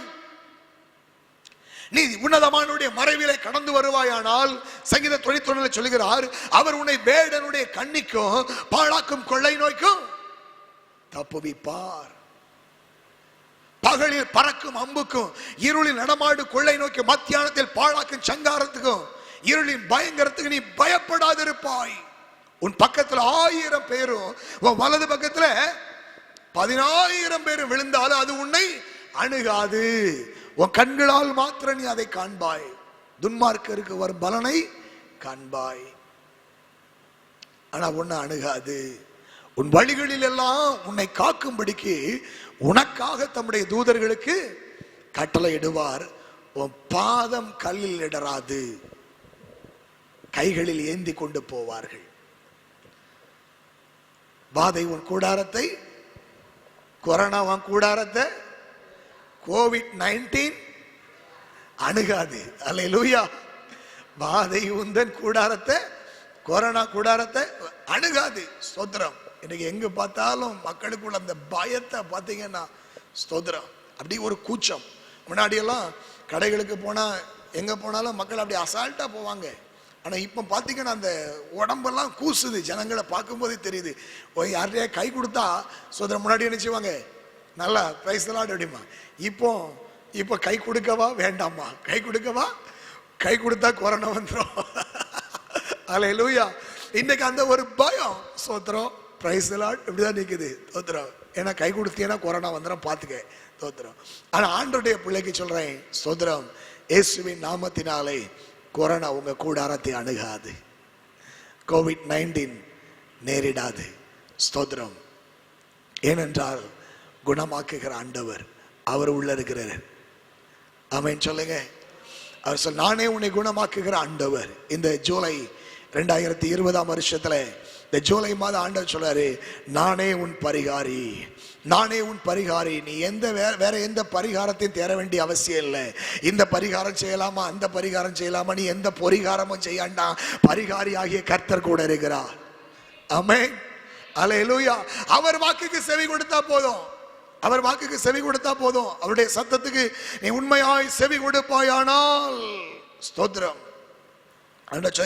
நீ உன்னதமானுடைய மறைவிலை கடந்து வருவாயானால் சங்கீத 91 சொல்லுகிறார், அவர் உன்னை வேடனுடைய கண்ணிக்கும் பாழாக்கும் கொள்ளை நோய்க்கும் தப்புவிப்பார். பகலில் பறக்கும் அம்புக்கும் இருளில் நடமாடு கொள்ளை நோக்கி மத்தியானத்தில் பாழாக்கும் சங்காரத்துக்கும் இருளின் பயங்கரத்துக்கு நீ பயப்படாதிருப்பாய். உன் பக்கத்துல 1000 பேரும் உன் வலது பக்கத்துல 10,000 பேரும் விழுந்தாலும் அது உன்னை அணுகாது. உன் கண்களால் மாத்திரம் நீ அதை காண்பாய். துன்மார்க்கருக்கு வரும் பலனை காண்பாய், ஆனா உன்னை அணுகாது. உன் வழிகளில் எல்லாம் உன்னை காக்கும்படிக்கு உனக்காக தம்முடைய தூதர்களுக்கு கட்டளை இடுவார். உன் பாதம் கல்லில் இடராது. கைகளில் ஏந்தி கொண்டு போவார்கள். வாதை உன் கூடாரத்தை, கொரோனா உன் கூடாரத்தை, COVID-19 அணுகாது. அல்லேலூயா. வாதை உந்தன் கூடாரத்தை, கொரோனா கூடாரத்தை அணுகாது. ஸ்தோத்திரம். இன்னைக்கு எங்க பார்த்தாலும் மக்களுக்குள்ள அந்த பயத்தை பார்த்தீங்கன்னா ஸ்தோத்திரம். அப்படி ஒரு கூச்சம். முன்னாடியெல்லாம் கடைகளுக்கு போனா எங்க போனாலும் மக்கள் அப்படி அசால்ட்டா போவாங்க. ஆனா இப்ப பாத்தீங்கன்னா அந்த உடம்பெல்லாம் கூசுது. ஜனங்களை பார்க்கும் போதே தெரியுது. யார்கிட்டயா கை கொடுத்தா சோதரம் முன்னாடி என்ன செய்வாங்க, நல்லா பிரைஸ் தி லார்ட் அப்படிமா. இப்போ கை கொடுக்கவா வேண்டாமா, கை கொடுக்கவா, கை கொடுத்தா கொரோனா வந்துடும். அல்லேலூயா. இன்னைக்கு அந்த ஒரு பயம் ஸ்தோத்திரம் பிரைஸ் தி லார்ட் இப்படிதான் நிக்குது. ஸ்தோத்திரம். ஏன்னா கை கொடுத்தீங்கன்னா கொரோனா வந்துடும் பார்த்துக்க. ஸ்தோத்திரம். ஆனா ஆண்டவருடைய பிள்ளைக்கு சொல்றேன் ஸ்தோத்திரம், இயேசுவின் நாமத்தினாலே கொரோனா உங்க கூடாரத்தை அணுகாது. COVID-19 நேரிடாது. ஸ்தோத்திரம். ஏனென்றால் குணமாக்குகிற ஆண்டவர் அவர் உள்ள இருக்கிறார். ஆமென் சொல்லுங்க. அவர் சொல், நானே உன்னை குணமாக்குகிற ஆண்டவர். இந்த ஜூலை 2020 வருஷத்துல இந்த ஜூலை மாதம் ஆண்டவர் சொல்றாரு, நானே உன் பரிகாரி, நானே உன் பரிகாரி. நீ வேற எந்த பரிகாரத்தையும் தேட வேண்டிய அவசியம் இல்லை. இந்த பரிகாரம் செய்யலாமா, அந்த பரிகாரம் செய்யலாமா, நீ எந்த பரிகாரமும் செய்யாண்டா. பரிகாரி ஆகிய கர்த்தர் கூட இருக்கிறார். ஆமென். அல்லேலூயா. அவர் வாக்குக்கு செவி கொடுத்தா போதும். அவர் வாக்குக்கு செவி கொடுத்தா போதும். அவருடைய சத்தத்துக்கு நீ உண்மையாய் செவி கொடுப்பாயானால் ஸ்தோத்திரம்.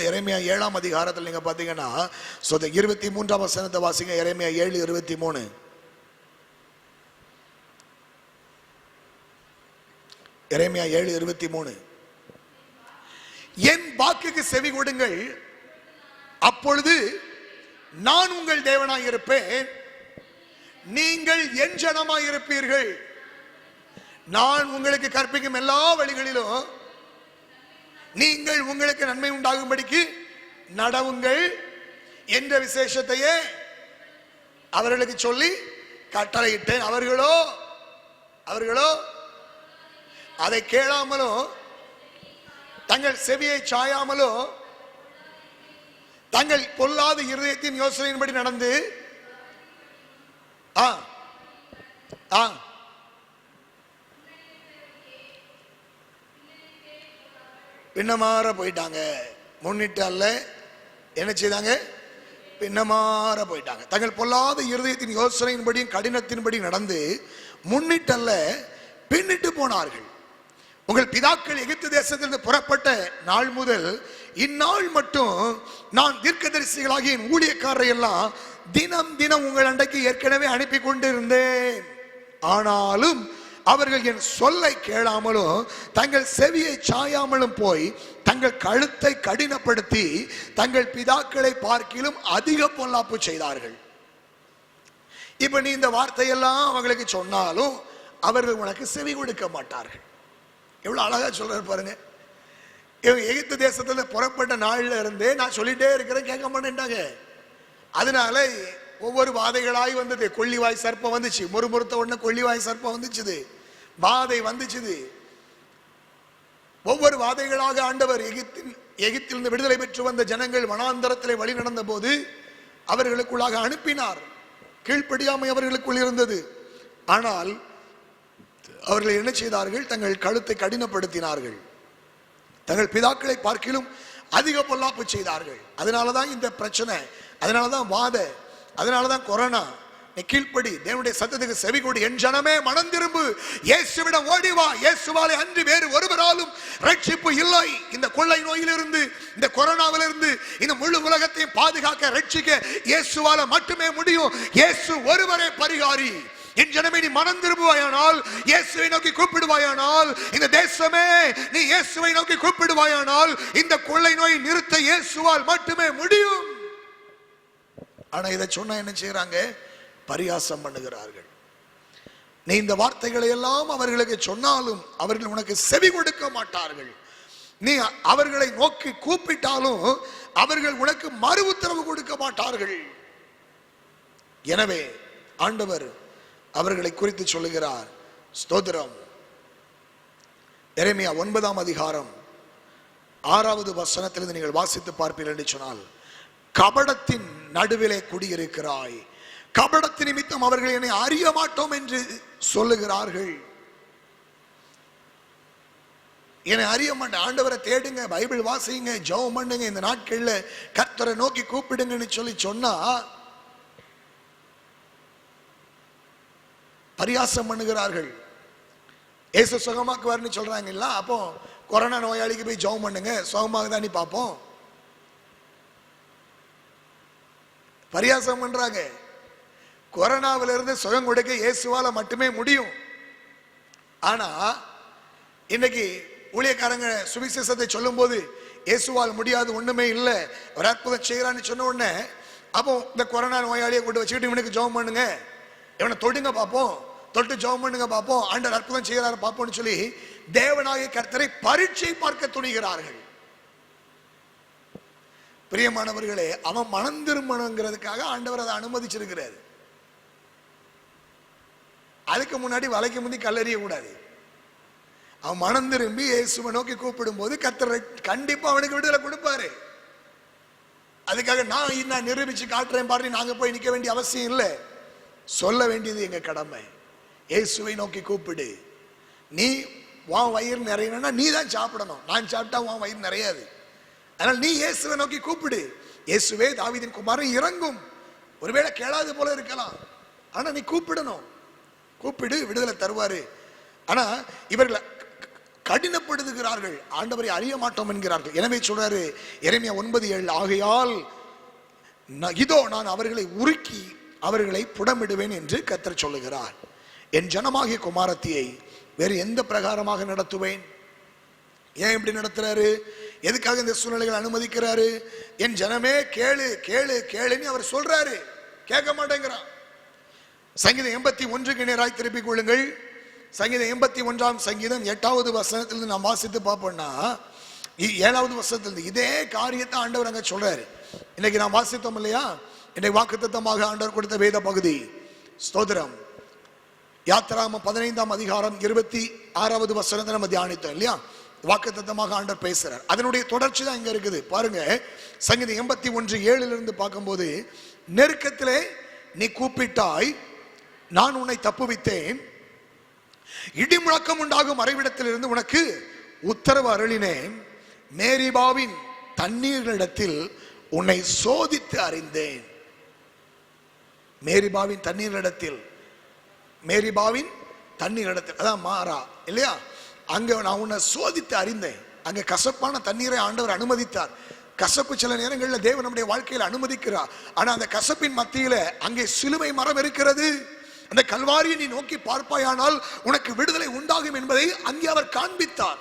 எரேமியா 7ஆம் அதிகாரத்தில் நீங்க பாத்தீங்கன்னா 23ஆம் வசனத்தை வாசிங்க. எரேமியா 7:23. எரேமியா 7:23. என் வாக்குக்கு செவி கொடுங்கள், அப்பொழுது நான் உங்கள் தேவனாய் இருப்பேன், நீங்கள் என் ஜனமாய் இருப்பீர்கள். நான் உங்களுக்கு கற்பிக்கும் எல்லா வழிகளிலும் நீங்கள் உங்களுக்கு நன்மை உண்டாகும்படிக்கு நடவுங்கள் என்ற விசேஷத்தையே அவர்களுக்கு சொல்லி கட்டளையிட்டேன். அவர்களோ அதை கேளாமலோ தங்கள் செவியை சாயாமலோ தங்கள் பொல்லாத இருதயத்தின் யோசனையின்படி நடந்து பின்னமாற போயிட்டாங்க. முன்னிட்டு அல்ல, என்ன செய்தாங்க, பின்னமாற போயிட்டாங்க. தங்கள் பொல்லாத இருதயத்தின் யோசனையின்படியும் கடினத்தின்படி நடந்து முன்னிட்டல்ல பின்னிட்டு போனார்கள். உங்கள் பிதாக்கள் எகிப்து தேசத்திலிருந்து புறப்பட்ட நாள் முதல் இந்நாள் மட்டும் நான் தீர்க்கதரிசிகளாகி என் ஊழியக்காரரை எல்லாம் தினம் தினம் உங்கள் அண்டைக்கு ஏற்கனவே அனுப்பி கொண்டிருந்தேன். ஆனாலும் அவர்கள் என் சொல்லை கேளாமலும் தங்கள் செவியை சாயாமலும் போய் தங்கள் கழுத்தை கடினப்படுத்தி தங்கள் பிதாக்களை பார்க்கிலும் அதிக பொல்லாப்பு செய்தார்கள். இப்ப நீ இந்த வார்த்தையெல்லாம் அவங்களுக்கு சொன்னாலும் அவர்கள் உனக்கு செவி கொடுக்க மாட்டார்கள். எவ்வளவு அழகா சொல்றாரு பாருங்க. எகிப்து தேசத்துல புறப்பட்ட நாள்ல இருந்தே நான் சொல்லிட்டே இருக்கிறேன், கேட்க மாட்டேன்ட்டாங்க. அதனால ஒவ்வொரு வாதைகளாய் வந்தது. கொள்ளிவாய் சர்ப்பம் வந்துச்சு, முறுமுறுத்த உடனே கொள்ளிவாய் சர்ப்பம் வந்துச்சுது, வாதை வந்துச்சுது. ஒவ்வொரு வாதைகளாக ஆண்டவர் எகிப்திலிருந்து விடுதலை பெற்று வந்த ஜனங்கள் வனாந்தரத்திலே வழி நடந்த போது அவர்களுக்குள்ளாக அனுப்பினார். கீழ்ப்படியாமை அவர்களுக்குள் இருந்தது. ஆனால் அவர்கள் என்ன செய்தார்கள், தங்கள் கழுத்தை கடினப்படுத்தினார்கள், தங்கள் பிதாக்களை பார்க்கிலும் அதிக பொல்லாப்பு செய்தார்கள். அதனாலதான் இந்த பிரச்சனை, அதனாலதான் வாத, அதனாலதான் கொரோனா. நீ கீழ்ப்படி, தேவனுடைய சத்தத்துக்கு செவி கொடு. என் ஜனமே மனம் திரும்பு, இயேசுவிடம் ஓடி வா. இயேசுவாலே அன்றி வேறு ஒருவராலும் ரட்சிப்பு இல்லை. இந்த கொள்ளை நோயிலிருந்து, இந்த கொரோனாவிலிருந்து இந்த முழு உலகத்தையும் பாதுகாக்க ரட்சிக்க இயேசுவால மட்டுமே முடியும். இயேசு ஒருவரே பரிகாரி. என் ஜனமே நீ மனம் திரும்புவாயானால், இயேசுவை நோக்கி கூப்பிடுவாயானால், இந்த தேசமே நீ இயேசுவை நோக்கி கூப்பிடுவாயானால், இந்த கொள்ளை நோயை நிறுத்த இயேசுவால் மட்டுமே முடியும். ஆனா இதை சொன்னா என்ன செய்யறாங்க? பரியாசம் பண்ணுகிறார்கள். நீ இந்த வார்த்தைகளை எல்லாம் அவர்களுக்கு சொன்னாலும் அவர்கள் உனக்கு செவி கொடுக்க மாட்டார்கள். நீ அவர்களை நோக்கி கூப்பிட்டாலும் அவர்கள் உனக்கு மறு உத்தரவு கொடுக்க மாட்டார்கள். எனவே ஆண்டவர் அவர்களை குறித்து சொல்லுகிறார். ஸ்தோத்திரம். எரேமியா 9ஆம் அதிகாரம் 6வது வசனத்திலிருந்து நீங்கள் வாசித்து பார்ப்பீர்கள் என்று சொன்னால், கபடத்தின் நடுவிலே குடியிருக்கிறாய், கபடத்தின் நிமித்தம் அவர்கள் என்னை அறிய மாட்டோம் என்று சொல்லுகிறார்கள். என்னை அறிய மாட்டேன். ஆண்டவரை தேடுங்க, பைபிள் வாசிங்க, ஜெபம் பண்ணுங்க, இந்த நாட்கள்ல கர்த்தரை நோக்கி கூப்பிடுங்கன்னு சொல்லி சொன்னா பரியாசம் பண்ணுகிறார்கள். ஏசு சுகமாக்குவார்னு சொல்றாங்க இல்ல, அப்போ கொரோனா நோயாளிக்கு போய் ஜெபம் பண்ணுங்க, சுகமாகுதான்னு பார்ப்போம். பரியாசம் பண்றாங்க. கொரோனாவிலிருந்து சுகம் கொடுக்க இயேசுவால மட்டுமே முடியும். ஆனா இன்னைக்கு ஊழியக்காரங்க சுவிசேஷத்தை சொல்லும் போது இயேசுவால் முடியாது ஒண்ணுமே இல்லை, ஒரு அற்புதம் செய்யறான்னு சொன்ன உடனே அப்போ இந்த கொரோனா நோயாளியை கொண்டு வச்சுக்கிட்டு இவனுக்கு ஜெபம் பண்ணுங்க, இவனை தொடுங்க பார்ப்போம், தொட்டு ஜெபம் பண்ணுங்க பார்ப்போம், ஆண்டவர் அற்புதம் செய்யறாரு பார்ப்போம்னு சொல்லி தேவனாகிய கர்த்தரை பரீட்சை பார்க்க துணிகிறார்கள். பிரியமானவர்களே, அவன் மனம் திரும்பணுங்கிறதுக்காக ஆண்டவர் அதை அனுமதிச்சிருக்கிறார். அதுக்கு முன்னாடி வலைக்கு முந்தி கல்லறிய கூடாது. அவன் மனம் திரும்பி இயேசுவை நோக்கி கூப்பிடும் போது கர்த்தர் கண்டிப்பா அவனுக்கு விடுதலை கொடுப்பாரு. அதுக்காக நான் நிரூபிச்சு காட்டுறேன் பாரு, நாங்க போய் நிக்க வேண்டிய அவசியம் இல்லை. சொல்ல வேண்டியது எங்க கடமை. இயேசுவை நோக்கி கூப்பிடு. நீ உன் வயிறு நிறையணும்னா நீ தான் சாப்பிடணும், நான் சாப்பிட்டா உன் வயிறு நிறையாது. அதனால நீ இயேசுவை நோக்கி கூப்பிடு. இயேசுவே தாவீதின் குமாரன் இறங்கும். ஒருவேளை கேளாது போல இருக்கலாம், ஆனா நீ கூப்பிடணும். கூப்பிடு, விடுதலை தருவாரு. ஆனா இவர்களை கடினப்படுத்துகிறார்கள், ஆண்டவரை அறிய மாட்டோம் என்கிறார்கள். எனவே சொல்றாரு எரேமியா 9:7, ஆகையால் இதோ நான் அவர்களை உருக்கி அவர்களை புடமிடுவேன் என்று கர்த்தர் சொல்லுகிறார். என் ஜனமாகிய குமாரத்தியை வேறு எந்த பிரகாரமாக நடத்துவேன்? ஏன் இப்படி நடத்துறாரு? எதுக்காக இந்த சூழ்நிலைகள் அனுமதிக்கிறாரு? என் ஜனமே கேளு கேளு கேளுன்னு அவர் சொல்றாரு, கேட்க மாட்டேங்கிறான். சங்கீதம் 81க்கு நேராய் திருப்பிக் கொள்ளுங்கள். சங்கீதம் 81ஆம் சங்கீதம் 8வது வசனத்திலிருந்து நாம் வாசித்து பார்ப்போம்னா 7வது வசனத்திலிருந்து இதே காரியத்தை ஆண்டவர் அங்க சொல்றாரு. இன்னைக்கு நாம் வாசித்தோம் இல்லையா? இன்னைக்கு வாக்குத்தத்தமாக ஆண்டவர் கொடுத்த வேத பகுதி. ஸ்தோத்திரம். யாத்திராகமம் 15ஆம் அதிகாரம் 26வது வசனத்தை நம்ம தியானித்தோம் இல்லையா? வாக்குத்தத்தமாக ஆண்டவர் பேசுறார். அதனுடைய தொடர்ச்சி தான் இங்க இருக்குது பாருங்க. சங்கீதம் 81:7 பார்க்கும்போது, நெருக்கத்திலே நீ கூப்பிட்டாய், நான் உன்னை தப்புவித்தேன், இடி முழக்கம் உண்டாகும் மறைவிடத்திலிருந்து உனக்கு உத்தரவு அருளினேன், மேரிபாவின் தண்ணீரிடத்தில் உன்னை சோதித்து அறிந்தேன். மேரிபாவின் தண்ணீரிடத்தில், மேரிபாவின் தண்ணீரிடத்தில், அதான் மாறா இல்லையா? அங்க நான் உன்னை சோதித்து அறிந்தேன். அங்க கசப்பான தண்ணீரை ஆண்டவர் அனுமதித்தார். கசப்பு சில நேரங்களில் தேவன் நம்முடைய வாழ்க்கையில் அனுமதிக்கிறார். ஆனா அந்த கசப்பின் மத்தியில அங்கே சிலுவை மரம் இருக்கிறது. அந்த கல்வாரியை நீ நோக்கி பார்ப்பாயானால் உனக்கு விடுதலை உண்டாகும் என்பதை அங்கே அவர் காண்பித்தார்.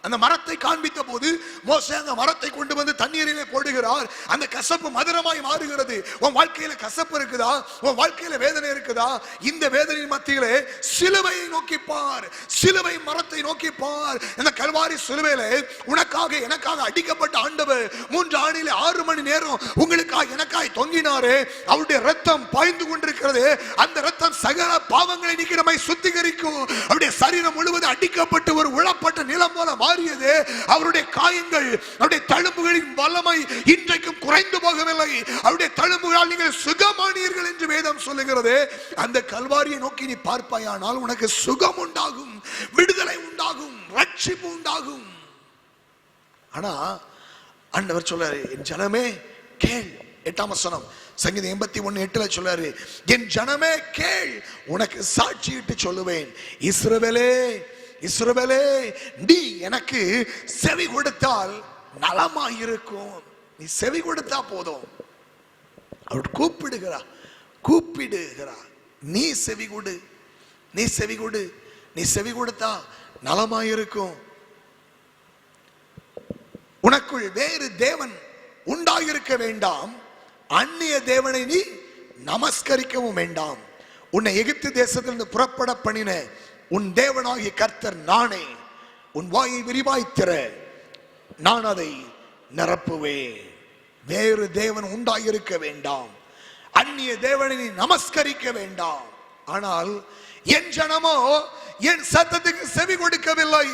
அந்த மரத்தை காண்பித்த போது மோசே அந்த மரத்தை கொண்டு வந்து தண்ணீரிலே போடுகிறார். அந்த கசப்பு மதுரமாய் மாறுகிறது. உன் வாழ்க்கையில கசப்பு இருக்குதா? உன் வாழ்க்கையில வேதனை இருக்குதா? இந்த வேதனையின் மத்தியிலே சிலுவையை நோக்கி பார், சிலுவை மரத்தை நோக்கி பார். இந்த கல்வாரி சிலுவையில உனக்காக எனக்காக அடிக்கப்பட்ட ஆண்டவர் 3 ஆண்டிலே 6 மணி நேரம் உங்களுக்காக எனக்காய் தொங்கினாரே. அவருடைய ரத்தம் பாய்ந்து கொண்டிருக்கிறது. அந்த ரத்தம் சகல பாவங்களை நீக்கி நம்மை சுத்திகரிக்கும். அவருடைய சரீரம் முழுவதும் அடிக்கப்பட்டு ஒரு உளப்பட்ட நிலம் போல மாறியது. அவருடைய காயங்கள், அவருடைய தழும்புகளின் வல்லமை இன்றைக்கும் குறைந்து போகவில்லை. அவருடைய தழும்புகளால் நீங்கள் சுகமானீர்கள் என்று வேதம் சொல்லுகிறது. அந்த கல்வாரியை நோக்கி நீ பார்ப்பாயானால் உனக்கு சுகம் உண்டாகும், விடுதலை உண்டாகும், ரட்சிப்பு உண்டாகும். ஆனா ஆண்டவர் சொல்றாரு, என் ஜனமே கேள். 8ஆம் வசனம் சங்கீதம் 81:8 சொல்றாரு, என் ஜனமே கேள், உனக்கு சாட்சியிட்டு சொல்லுவேன். இஸ்ரவேலே, இஸ்ரவேலே, நீ எனக்கு செவி கொடுத்தால் நலமாயிருக்கும். நீ செவி கொடுத்தா போதும். அவர் கூப்பிடுகிறா, கூப்பிடுகிறா, நீ செவி கொடு. நீ செவி கொடு. நீ செவி கொடுத்தா நலமாயிருக்கும். உனக்குள் வேறு தேவன் உண்டாயிருக்க வேண்டாம், அந்நிய தேவனை நீ நமஸ்கரிக்கவும் வேண்டாம். உன்னை எகிப்து தேசத்திலிருந்து புறப்பட பண்ணின உன் தேவனாகிய கர்த்தர் நானே. உன் வாயை விரிவாய் திற, நான் அதை நிரப்புவேன். வேறு தேவன் உண்டாயிருக்க வேண்டாம், அந்நிய தேவனை நீ நமஸ்கரிக்க வேண்டாம். ஆனால் என் ஜனமோ என் சத்தத்துக்கு செவி கொடுக்கவில்லை.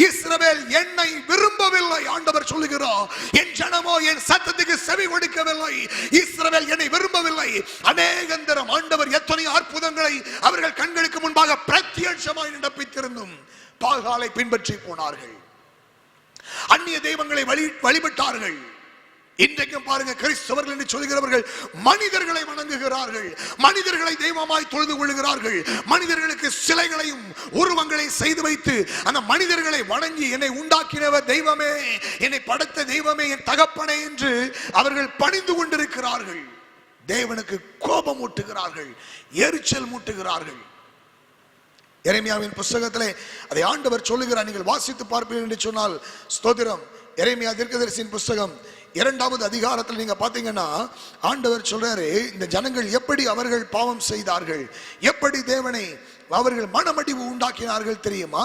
இஸ்ரவேல் என்னை விரும்பவில்லை. ஆண்டவர் சொல்லுகிறார், என் ஜனமோ என் சத்தத்துக்கு செவி கொடுக்கவில்லை, இஸ்ரவேல் என்னை விரும்பவில்லை. அநேகந்தரம் ஆண்டவர் எத்தனையோ அற்புதங்களை அவர்கள் கண்களுக்கு முன்பாக பிரத்யட்சமாய் நடப்பித்திருந்தும் பாகாலை பின்பற்றி போனார்கள், அந்நிய தெய்வங்களை வழிபட்டார்கள். இன்றைக்கும் பாருங்க, கிறிஸ்தவர்கள் என்று சொல்கிறவர்கள் மனிதர்களை வணங்குகிறார்கள், மனிதர்களை தெய்வமாய் தொழுது கொள்கிறார்கள், மனிதர்களுக்கு சிலைகளையும் உருவங்களை செய்து வைத்து அந்த மனிதர்களை வணங்கி என்னை உண்டாக்கினவர் தெய்வமே, என்னை படைத்த தெய்வமே, என் தகப்பனே என்று அவர்கள் பணிந்து கொண்டிருக்கிறார்கள். தேவனுக்கு கோபம் ஊட்டுகிறார்கள், எரிச்சல் மூட்டுகிறார்கள். எரேமியாவின் புத்தகத்திலே அதை ஆண்டவர் சொல்லுகிறார். நீங்கள் வாசித்து பார்ப்பீர்கள் என்று சொன்னால் ஸ்தோத்திரம். எரேமியா தீர்க்கதரிசியின் புத்தகம் 2வது அதிகாரத்தில் நீங்க பாத்தீங்கன்னா ஆண்டவர் சொல்றாரு, இந்த ஜனங்கள் எப்படி அவர்கள் பாவம் செய்தார்கள், எப்படி தேவனை அவர்கள் மனமடிவு உண்டாக்கினார்கள் தெரியுமா?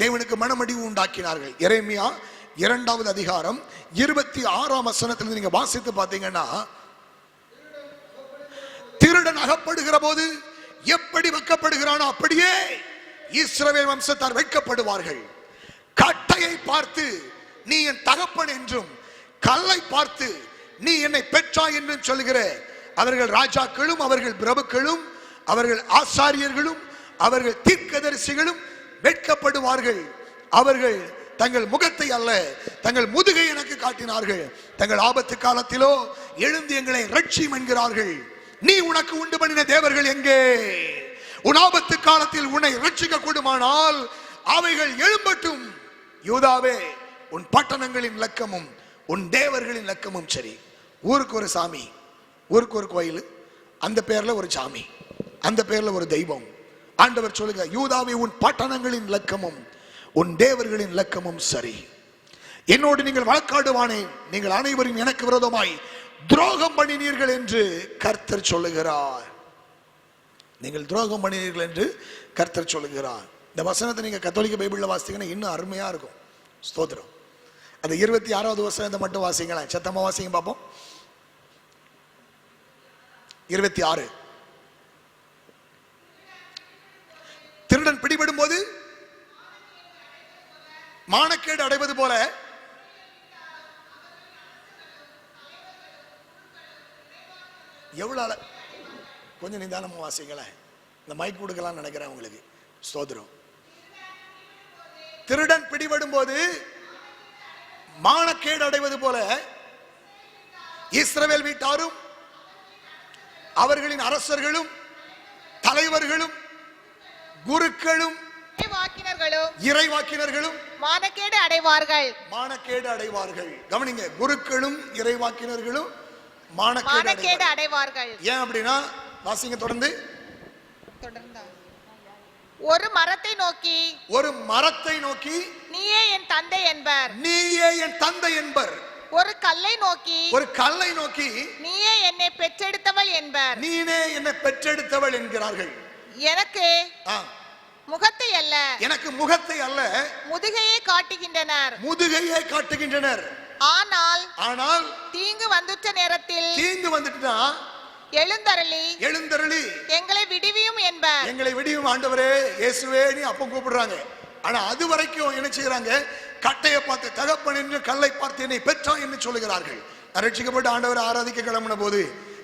தேவனுக்கு மனமடிவு உண்டாக்கினார்கள். எரேமியா 2வது அதிகாரம் 26ஆம் வசனத்தில் நீங்க வாசித்து பாத்தீங்கன்னா, திருடன் அகப்படுகிற போது எப்படி வெட்கப்படுகிறானோ அப்படியே இஸ்ரவேல் வம்சத்தார் வெட்கப்படுவார்கள். கட்டையை பார்த்து நீ என் தகப்பன் என்றும், கல்லை பார்த்து நீ என்னை பெற்றாய் என்றும் சொல்லுகிற அவர்கள் ராஜாக்களும், அவர்கள் பிரபுக்களும், அவர்கள் ஆசாரியர்களும், அவர்கள் தீர்க்கதரிசிகளும் வெட்கப்படுவார்கள். அவர்கள் தங்கள் முகத்தை அல்ல தங்கள் முதுகை எனக்கு காட்டினார்கள். தங்கள் ஆபத்து காலத்திலோ எழுந்து எங்களை ரட்சியும் என்கிறார்கள். நீ உனக்கு உண்டு பண்ணின தேவர்கள் எங்கே? உன் ஆபத்து காலத்தில் உன்னை ரட்சிக்க கூடுமானால் அவைகள் எழும்பட்டும். யூதாவே, உன் பட்டணங்களின் லக்கமும் உன் தேவர்களின் லக்கமும் சரி. ஊருக்கு ஒரு சாமி, ஊருக்கு ஒரு கோயில், அந்த பேர்ல ஒரு சாமி, அந்த பேர்ல ஒரு தெய்வம். ஆண்டவர் சொல்லுங்க, யூதாவே, உன் பட்டணங்களின் லக்கமும் உன் தேவர்களின் லக்கமும் சரி. என்னோடு நீங்கள் வழக்காடுவானேன், நீங்கள் அனைவரும் எனக்கு விரோதமாய் துரோகம் பண்ணினீர்கள் என்று கர்த்தர் சொல்லுகிறார். நீங்கள் துரோகம் பண்ணினீர்கள் என்று கர்த்தர் சொல்லுகிறார். இந்த வசனத்தை நீங்க கத்தோலிக்க பைபிள்ல வாசித்தீங்கன்னா இன்னும் அருமையா இருக்கும். ஸ்தோத்திரம். அது 26வது வசனத்தை மட்டும் வாசிங்களேன், சத்தமா வாசிங்க பாப்போம். 26. திருடன் பிடிபடும் போது மானக்கேடு அடைவது போல எவ்வளவு கொஞ்சம் நிதானமா வாசிங்களேன். இந்த மைக் கொடுக்கலாம் நினைக்கிறேன் உங்களுக்கு. ஸ்தோத்திரம். திருடன் பிடிபடும் போது மானக்கேடு அடைவது போல இஸ்ரவேல் வீட்டாரும் அவர்களின் அரசர்களும் தலைவர்களும் குருக்களும் இறைவாக்கினர்களும் மானக்கேடு அடைவார்கள். மானக்கேடு அடைவார்கள். கவனிங்க, குருக்களும் இறைவாக்கினர்களும் மானக்கேடு அடைவார்கள். ஏன் அப்படின்னா வாசிங்க தொடர்ந்து. ஒரு மரத்தை நோக்கி நீயே என் தந்தை என்பர். ஒரு கல்லை நோக்கி நீயே என்னை பெற்றெடுத்தவள் என்கிறார்கள். எனக்கு முகத்தை அல்ல முதுகையே காட்டுகின்றனர். ஆனால் தீங்கு வந்துட்ட நேரத்தில் எழுந்தருளி எங்களை விடுவியும் என்பர். எங்களை விடுவியும் ஆண்டவரே, இயேசுவே நீ அப்ப கூப்பிடுறாங்க. ஆனா அது வரைக்கும் என்ன செய்யறாங்க? கட்டையை பார்த்து தகப்பன் என்று, கல்லை பார்த்து என்னை பெற்றான் என்று சொல்லுகிறார்கள். ரட்சிக்கப்பட்டு ஆண்டவரை ஆராதிக்க கிளம்பின போது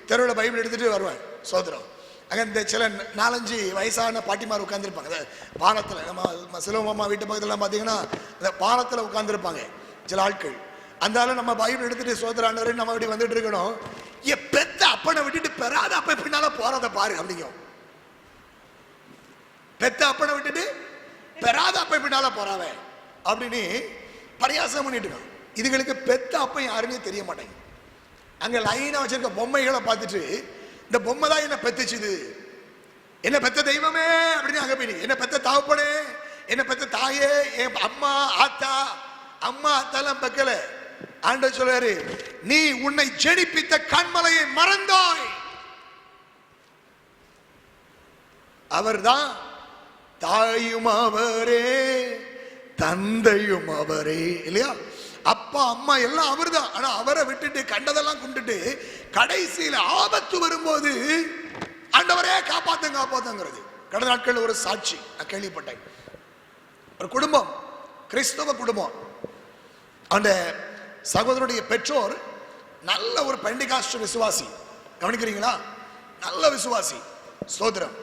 தெருவில் பைபிள் எடுத்துட்டு வருவேன். சோதரம். அங்க இந்த சில 4-5 வயசான பாட்டிமார் உட்கார்ந்துருப்பாங்க பாலத்துல. நம்ம சிலோமாமா வீட்டு பக்கத்துல பாத்தீங்கன்னா இந்த பாலத்துல உட்கார்ந்துருப்பாங்க சில ஆட்கள். அந்த ஆளு நம்ம பைபிள் எடுத்துட்டு சோதர ஆண்டவரை நம்ம அப்படி வந்துட்டு இருக்கணும். பெத்த அப்பனை விட்டுட்டு பெறாத அப்ப பின்னால போறத பாரு அப்படிங்கும். பெத்த அப்பனை விட்டுட்டு பெறாத அப்ப பின்னால போறாவ அப்படின்னு பரியாசம் பண்ணிட்டு இருக்கான். இதுகளுக்கு பெத்த அப்ப யாருன்னே தெரிய மாட்டேங்க. அங்க லைனா வச்சிருக்க பொம்மைகளை பார்த்துட்டு இந்த பொம்மை தான் என்ன பெத்துச்சுது, என்ன பெத்த தெய்வமே அப்படின்னு அங்க போய் என்ன பெத்த தகப்பனே, என்ன பெத்த தாயே, என் அம்மா ஆத்தா, அம்மா ஆத்தாலாம் பெக்கல. ஆண்டவர் சொல்றாரு, நீ உன்னை ஜெனிப்பித்த கண்மலையை மறந்தாய். அவர்தான் தாயும் அவரே தந்தையும் அவரே இல்லையா? அப்பா அம்மா எல்லாம் அவர்தான். ஆனா அவரை விட்டுட்டு கண்டதெல்லாம் கும்பிட்டுட்டு கடைசியில் ஆபத்து வரும்போது ஆண்டவரே காப்பாத்துங்க காப்பாத்துங்கிறது. கடந்த நாட்கள் ஒரு சாட்சி நான் கேள்விப்பட்டேன். ஒரு குடும்பம், கிறிஸ்தவ குடும்பம், அந்த சகோதரருடைய பெற்றோர் நல்ல ஒரு பெண்டிகாஸ்ட் விசுவாசி. கவனிக்கிறீங்களா? நல்ல விசுவாசி, ஸ்தோத்திரம்.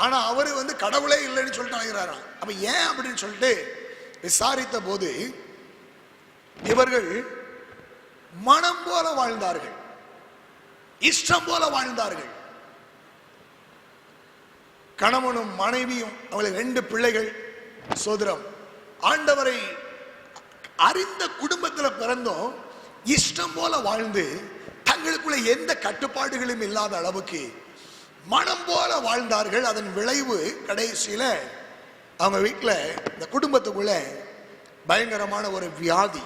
ஆனா அவரு கடவுளே இல்லைன்னு சொல்லிட்டு அழைக்கிறாராம். அப்ப ஏன் அப்படின்னு சொல்லிட்டு விசாரித்த போது இவர்கள் மனம் போல வாழ்ந்தார்கள், இஷ்டம் போல வாழ்ந்தார்கள். கணவனும் மனைவியும் அவங்களுக்கு 2 பிள்ளைகள், சோதரம். ஆண்டவரை அறிந்த குடும்பத்தில் பிறந்தோம், இஷ்டம் போல வாழ்ந்து தங்களுக்குள்ள எந்த கட்டுப்பாடுகளும் இல்லாத அளவுக்கு மனம் போல வாழ்ந்தார்கள். அதன் விளைவு கடைசியில அவங்க வீட்டில் இந்த குடும்பத்துக்குள்ள பயங்கரமான ஒரு வியாதி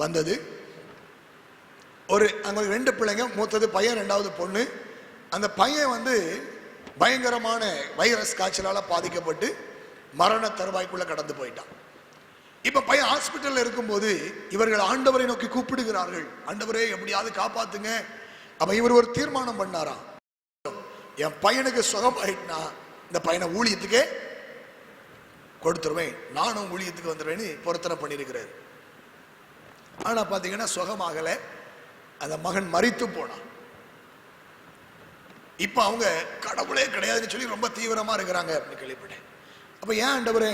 வந்தது. அங்க 2 பிள்ளைங்க, மூத்தது பையன், 2வது பொண்ணு. அந்த பையன் பயங்கரமான வைரஸ் காய்ச்சலால பாதிக்கப்பட்டு மரண தருவாய்க்குள்ள கடந்து போயிட்டான். இப்ப பையன் ஹாஸ்பிட்டல்ல இருக்கும்போது இவர்கள் ஆண்டவரை நோக்கி கூப்பிடுகிறார்கள், ஆண்டவரே எப்படியாவது காப்பாத்துங்க. அப்ப இவர் ஒரு தீர்மானம் பண்ணாராம், என் பையனுக்கு சுகம் ஆயிட்டுனா இந்த பையனை ஊழியத்துக்கே கொடுத்துருவேன், நானும் ஊழியத்துக்கு வந்துடுவேன்னு பொருத்தனை பண்ணியிருக்கிறார். ஆனா பாத்தீங்கன்னா சுகமாகல, அந்த மகன் மரித்து போனான். இப்ப அவங்க கடவுளே கிடையாதுன்னு சொல்லி ரொம்ப தீவிரமா இருக்கிறாங்க அப்படின்னு கேள்விப்பட்டேன். அப்ப ஏன் ஆண்டவரே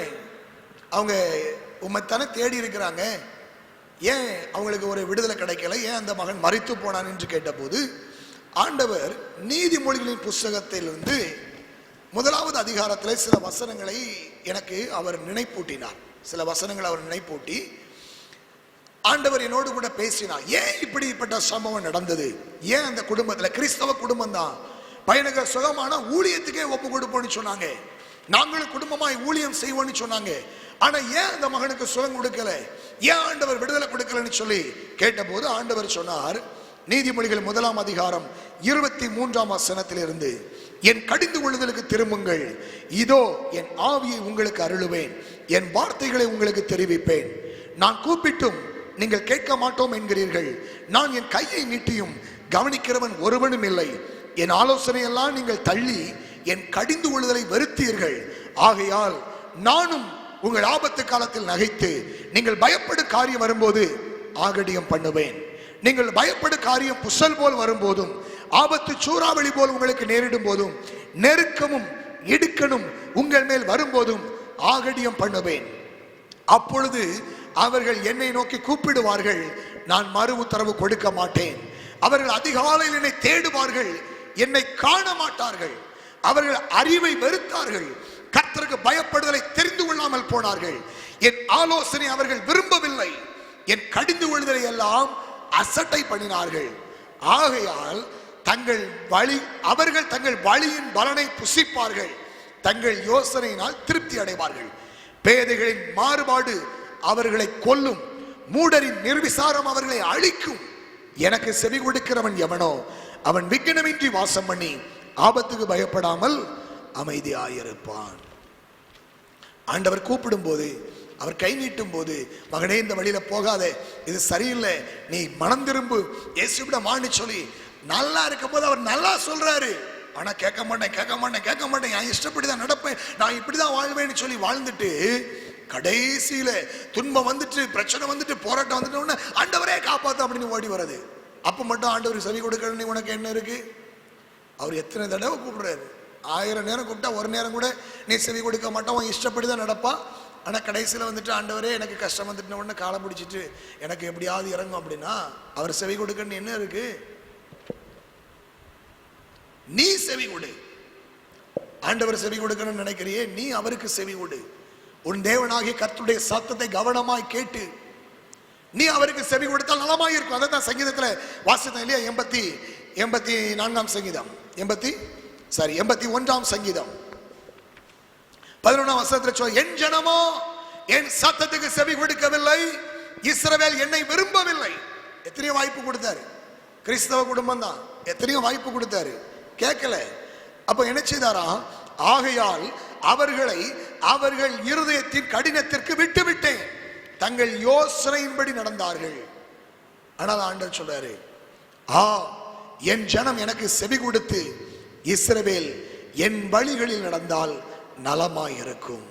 அவங்க உம்மைத்தானே தேடி இருக்கிறாங்க, ஏன் அவங்களுக்கு ஒரு விடுதலை கிடைக்கல, ஏன் அந்த மகன் மரித்து போனான் என்று கேட்டபோது ஆண்டவர் நீதிமொழிகளின் புஸ்தகத்திலிருந்து 1வது அதிகாரத்தில் சில வசனங்களை எனக்கு அவர் நினைப்பூட்டினார். சில வசனங்களை அவர் நினைப்பூட்டி ஆண்டவர் என்னோடு கூட பேசினார். ஏன் இப்படிப்பட்ட சம்பவம் நடந்தது, ஏன் அந்த குடும்பத்தில், கிறிஸ்தவ குடும்பம் தான், பையனுக்கு சுகமான ஊழியத்துக்கே ஒப்பு கொடுப்போம்னு சொன்னாங்க, நாங்களும் குடும்பமாய் ஊழியம் செய்வோம்னு சொன்னாங்க. ஆனா ஏன் அந்த மகனுக்கு சுகம் கொடுக்கல, ஏன் ஆண்டவர் விடுதலை கொடுக்கலன்னு சொல்லி கேட்டபோது ஆண்டவர் சொன்னார், நீதிமொழிகள் 1ஆம் அதிகாரம் 23ஆம் வசனத்திலிருந்து, என் கடிந்து கொள்ளுதலுக்கு திரும்புங்கள், இதோ என் ஆவியை உங்களுக்கு அருளுவேன், என் வார்த்தைகளை உங்களுக்கு தெரிவிப்பேன். நான் கூப்பிட்டும் நீங்கள் கேட்க மாட்டோம் என்கிறீர்கள், நான் என் கையை நீட்டியும் கவனிக்கிறவன் ஒருவனும் இல்லை. என் ஆலோசனையெல்லாம் நீங்கள் தள்ளி என் கடிந்து கொள்ளுதலை வெறுத்தீர்கள். ஆகையால் நானும் உங்கள் ஆபத்து காலத்தில் நகைத்து நீங்கள் பயப்படும் காரியம் வரும்போது ஆகடியம் பண்ணுவேன். நீங்கள் பயப்படும் காரியம் புசல் போல் வரும்போதும் ஆபத்து சூறாவளி போல் உங்களுக்கு நேரிடும் போதும் நெருக்கமும் இடுக்கணும் உங்கள் மேல் வரும்போதும் ஆகடியம் பண்ணுவேன். அப்பொழுது அவர்கள் என்னை நோக்கி கூப்பிடுவார்கள், நான் மறு உத்தரவு கொடுக்க மாட்டேன். அவர்கள் அதிகாலையில் என்னை தேடுவார்கள், என்னை காண மாட்டார்கள். அவர்கள் அறிவை வெறுத்தார்கள், கர்த்தருக்கு பயப்படுதலை தெரிந்து கொள்ளாமல் போனார்கள். என் ஆலோசனை அவர்கள் விரும்பவில்லை, என் கடிந்து கொள்ளுதலை எல்லாம் அசட்டை பண்ணினார்கள். ஆகையால் அவர்கள் தங்கள் வழியின் பலனை புசிப்பார்கள், தங்கள் யோசனையினால் திருப்தி அடைவார்கள். பேதைகளின் மாறுபாடு அவர்களை கொல்லும், மூடரின் நிர்விசாரம் அவர்களை அழிக்கும். எனக்கு செவி கொடுக்கிறவன் எவனோ அவன் விக்கினமின்றி வாசம் பண்ணி ஆபத்துக்கு பயப்படாமல் அமைதியாயிருப்பான். ஆண்டவர் கூப்பிடும் போது, அவர் கை நீட்டும் போது, மகனே இந்த வழியில போகாத, இது சரியில்லை, நீ மனம் திரும்பு, இயேசுவிடமான்னு சொல்லி நல்லா இருக்கும் போது அவர் நல்லா சொல்றாரு. ஆனா கேட்க மாட்டேன், நான் இஷ்டப்படிதான் நடப்பேன், நான் இப்படிதான் வாழ்வேன்னு சொல்லி வாழ்ந்துட்டு கடைசியில துன்பம் வந்துட்டு, பிரச்சனை வந்துட்டு, போராட்டம் வந்துட்டு ஆண்டவரே காப்பாத்து அப்படின்னு ஓடி வர்றது. அப்ப மட்டும் ஆண்டவர் செவி கொடுக்கணும்னு உனக்கு என்ன இருக்கு? அவர் எத்தனை தடவை கூப்பிடுறாரு, 1000 நேரம் கூப்பிட்டா ஒரு நேரம் கூட நீ செவி கொடுக்க மாட்டான், உன் இஷ்டப்படிதான் நடப்பா. ஆனா கடைசியில வந்துட்டு ஆண்டவரே எனக்கு கஷ்டம் வந்துட்டு உடனே காலை பிடிச்சிட்டு எனக்கு எப்படியாவது இறங்கும் அப்படின்னா அவர் செவி கொடுக்கணும்னு என்ன இருக்கு? நீ செவி கொடு. ஆண்டவர் செவி கொடுக்கணும்னு நினைக்கிறியே, நீ அவருக்கு செவி கொடு. உன் தேவனாகிய கர்த்தருடைய சத்தத்தை கவனமாய் கேட்டு நீ அவருக்கு செவி கொடுத்தால் நலமாய் இருக்கும். அதான் சங்கீதத்துல வாசித்தேன் இல்லையா, 84ஆம் சங்கீதம், சரி, 81ஆம் சங்கீதம் 11ஆம் வசனத்தில் சொல்ல, என் ஜனமோ என் சத்தத்துக்கு செவி கொடுக்கவில்லை, இஸ்ரவேல் என்னை விரும்பவில்லை. எத்தனையோ வாய்ப்பு கொடுத்தாரு, கிறிஸ்தவ குடும்பம் தான், எத்தனையோ வாய்ப்பு கொடுத்தாரு, கேட்கல. அப்ப என்ன செய்தாரா, ஆகையால் அவர்களை அவர்கள் இருதயத்தின் கடினத்திற்கு விட்டுவிட்டேன், தங்கள் யோசனையின்படி நடந்தார்கள். ஆனால் ஆண்டவர் சொல்றாரு, என் ஜனம் எனக்கு செவி கொடுத்து இஸ்ரவேல் என் வழிகளில் நடந்தால் நலமாயிருக்கும்.